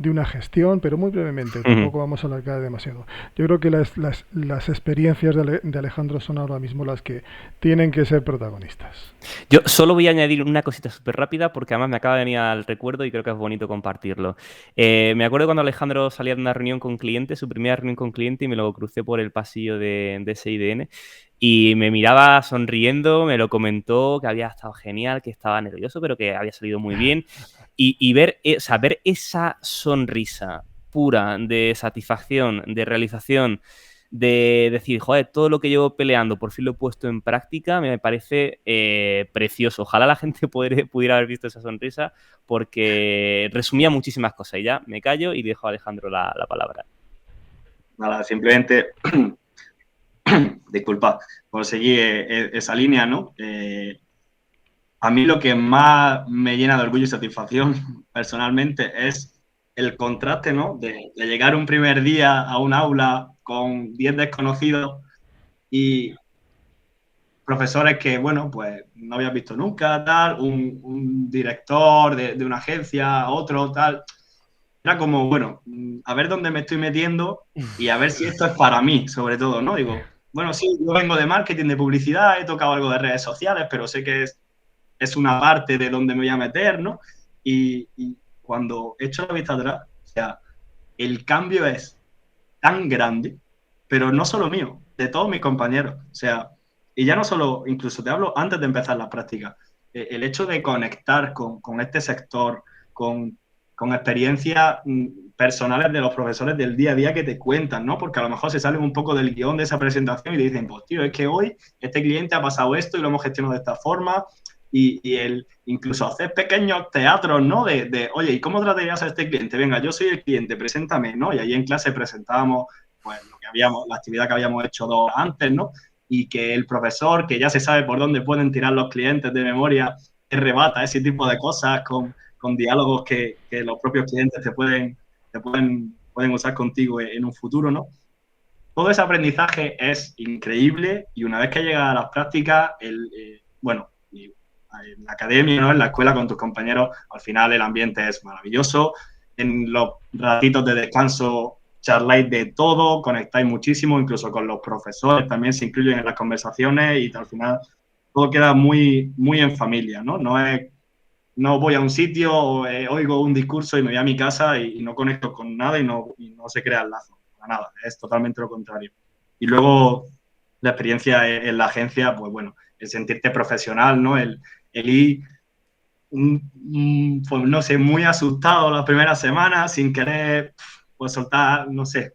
una gestión, pero muy brevemente, tampoco vamos a alargar demasiado. Yo creo que las experiencias de Alejandro son ahora mismo las que tienen que ser protagonistas. Yo solo voy a añadir una cosita súper rápida porque además me acaba de venir al recuerdo y creo que es bonito compartirlo. Me acuerdo cuando Alejandro salía de una reunión con cliente, su primera reunión con cliente, y me lo crucé por el pasillo de SIDN y me miraba sonriendo, me lo comentó, que había estado genial, que estaba nervioso, pero que había salido muy bien. Y ver esa sonrisa pura de satisfacción, de realización, de decir, joder, todo lo que llevo peleando, por fin lo he puesto en práctica, me parece precioso. Ojalá la gente pudiera haber visto esa sonrisa porque resumía muchísimas cosas. Y ya me callo y dejo a Alejandro la palabra. Nada, simplemente, disculpa, por seguir esa línea, ¿no? A mí lo que más me llena de orgullo y satisfacción personalmente es el contraste, ¿no? De llegar un primer día a un aula con 10 desconocidos y profesores que, bueno, pues no habías visto nunca, tal, un director de una agencia, otro, tal. Era como, bueno, a ver dónde me estoy metiendo y a ver si esto es para mí, sobre todo, ¿no? Digo, bueno, sí, yo vengo de marketing, de publicidad, he tocado algo de redes sociales, pero sé que es una parte de donde me voy a meter, ¿no? Y cuando echo la vista atrás, o sea, el cambio es tan grande, pero no solo mío, de todos mis compañeros. O sea, y ya no solo, incluso te hablo antes de empezar la práctica, el hecho de conectar con este sector, con experiencias personales de los profesores del día a día que te cuentan, ¿no? Porque a lo mejor se salen un poco del guión de esa presentación y le dicen, pues tío, es que hoy este cliente ha pasado esto y lo hemos gestionado de esta forma, y el incluso hacer pequeños teatros, ¿no? Oye, ¿y cómo tratarías a este cliente? Venga, yo soy el cliente, preséntame, ¿no? Y ahí en clase presentábamos pues la actividad que habíamos hecho 2 horas antes, ¿no? Y que el profesor, que ya se sabe por dónde pueden tirar los clientes de memoria, te rebata ese tipo de cosas con diálogos que los propios clientes pueden usar contigo en un futuro, ¿no? Todo ese aprendizaje es increíble y una vez que llegas a las prácticas, bueno, en la academia, ¿no? En la escuela con tus compañeros, al final el ambiente es maravilloso. En los ratitos de descanso charláis de todo, conectáis muchísimo, incluso con los profesores también se incluyen en las conversaciones y al final todo queda muy, muy en familia, ¿no? No voy a un sitio, oigo un discurso y me voy a mi casa y no conecto con nada y no se crea el lazo, para nada, es totalmente lo contrario. Y luego la experiencia en la agencia, pues bueno, el sentirte profesional, ¿no? El ir, pues no sé, muy asustado las primeras semanas, sin querer, pues soltar, no sé,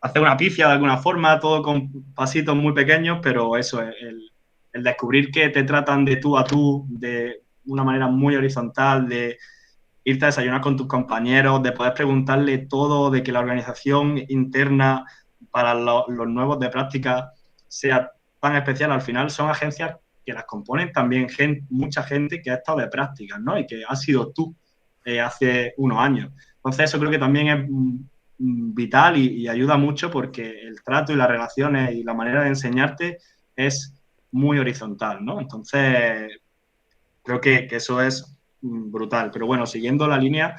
hacer una pifia de alguna forma, todo con pasitos muy pequeños, pero eso, el descubrir que te tratan de tú a tú, de una manera muy horizontal, de irte a desayunar con tus compañeros, de poder preguntarle todo, de que la organización interna para los nuevos de práctica sea tan especial. Al final son agencias que las componen también mucha gente que ha estado de prácticas, ¿no? Y que ha sido tú hace unos años. Entonces eso creo que también es vital y ayuda mucho porque el trato y las relaciones y la manera de enseñarte es muy horizontal, ¿no? Entonces creo que eso es brutal. Pero bueno, siguiendo la línea,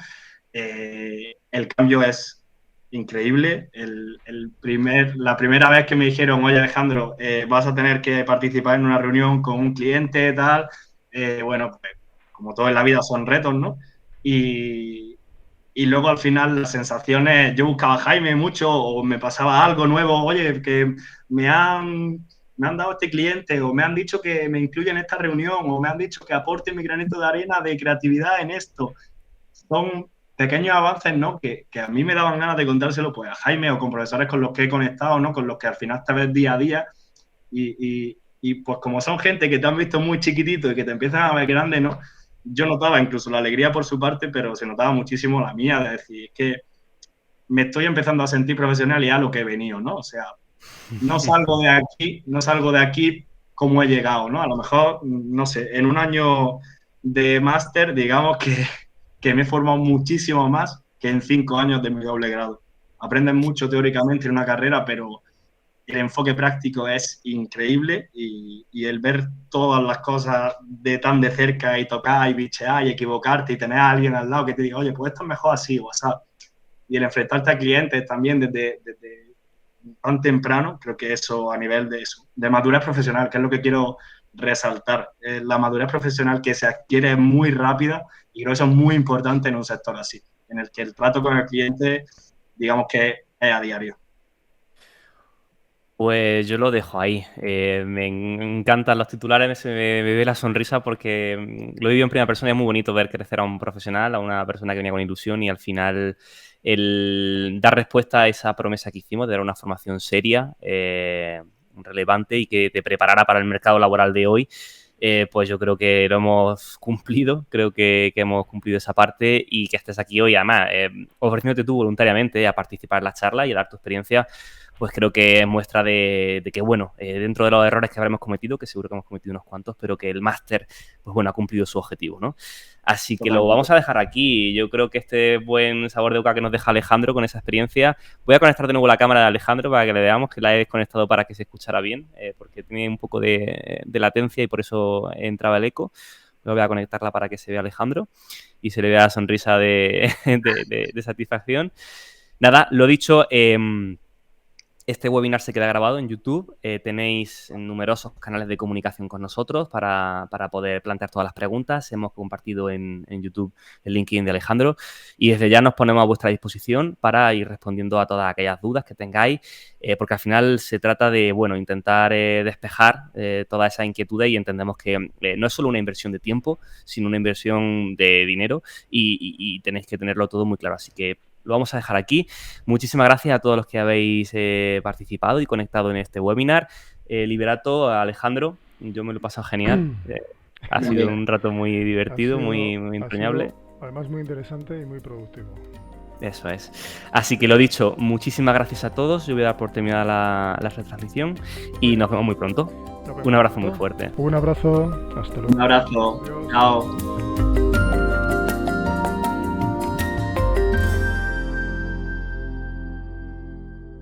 el cambio es increíble. La primera vez que me dijeron, oye Alejandro, vas a tener que participar en una reunión con un cliente, tal, bueno, pues como todo en la vida son retos, ¿no? y luego al final las sensaciones, yo buscaba a Jaime mucho o me pasaba algo nuevo, oye, que me han dado este cliente o me han dicho que me incluyen en esta reunión o me han dicho que aporte mi granito de arena de creatividad en esto. Son pequeños avances, ¿no? Que a mí me daban ganas de contárselo pues a Jaime o con profesores con los que he conectado, ¿no? Con los que al final te ves día a día y pues como son gente que te han visto muy chiquitito y que te empiezan a ver grande, ¿no? Yo notaba incluso la alegría por su parte, pero se notaba muchísimo la mía de decir, es que me estoy empezando a sentir profesional y a lo que he venido, ¿no? O sea, no salgo de aquí como he llegado, ¿no? A lo mejor, no sé, en un año de máster, digamos que me he formado muchísimo más que en 5 años de mi doble grado. Aprendes mucho teóricamente en una carrera, pero el enfoque práctico es increíble y el ver todas las cosas de tan de cerca y tocar y bichear y equivocarte y tener a alguien al lado que te diga, oye, pues esto es mejor así, o sea, y el enfrentarte a clientes también desde tan temprano, creo que eso a nivel de madurez profesional, que es lo que quiero resaltar, la madurez profesional que se adquiere muy rápida y creo que eso es muy importante en un sector así, en el que el trato con el cliente, digamos que es a diario. Pues yo lo dejo ahí. Me encantan los titulares, me ve la sonrisa porque lo he vivido en primera persona y es muy bonito ver crecer a un profesional, a una persona que venía con ilusión y al final el dar respuesta a esa promesa que hicimos de dar una formación seria, relevante y que te preparara para el mercado laboral de hoy, pues yo creo que lo hemos cumplido, creo que hemos cumplido esa parte y que estés aquí hoy, además, ofreciéndote tú voluntariamente a participar en la charla y a dar tu experiencia, pues creo que es muestra de que, bueno, dentro de los errores que habremos cometido, que seguro que hemos cometido unos cuantos, pero que el máster, pues bueno, ha cumplido su objetivo, ¿no? Así que lo vamos a dejar aquí. Yo creo que este buen sabor de boca que nos deja Alejandro con esa experiencia. Voy a conectar de nuevo la cámara de Alejandro para que le veamos, que la he desconectado para que se escuchara bien, porque tiene un poco de latencia y por eso entraba el eco. Voy a conectarla para que se vea Alejandro y se le vea la sonrisa de satisfacción. Nada, lo dicho, este webinar se queda grabado en YouTube. Tenéis numerosos canales de comunicación con nosotros para poder plantear todas las preguntas. Hemos compartido en YouTube el LinkedIn de Alejandro y desde ya nos ponemos a vuestra disposición para ir respondiendo a todas aquellas dudas que tengáis, porque al final se trata de, bueno, intentar despejar todas esas inquietudes y entendemos que no es solo una inversión de tiempo, sino una inversión de dinero y tenéis que tenerlo todo muy claro. Así que lo vamos a dejar aquí. Muchísimas gracias a todos los que habéis participado y conectado en este webinar. Liberato, Alejandro, yo me lo he pasado genial. Ha sido un rato muy divertido, muy entrañable. Además muy interesante y muy productivo. Eso es. Así que lo dicho, muchísimas gracias a todos. Yo voy a dar por terminada la retransmisión y nos vemos muy pronto. Un abrazo muy fuerte. Un abrazo. Hasta luego. Un abrazo. Chao.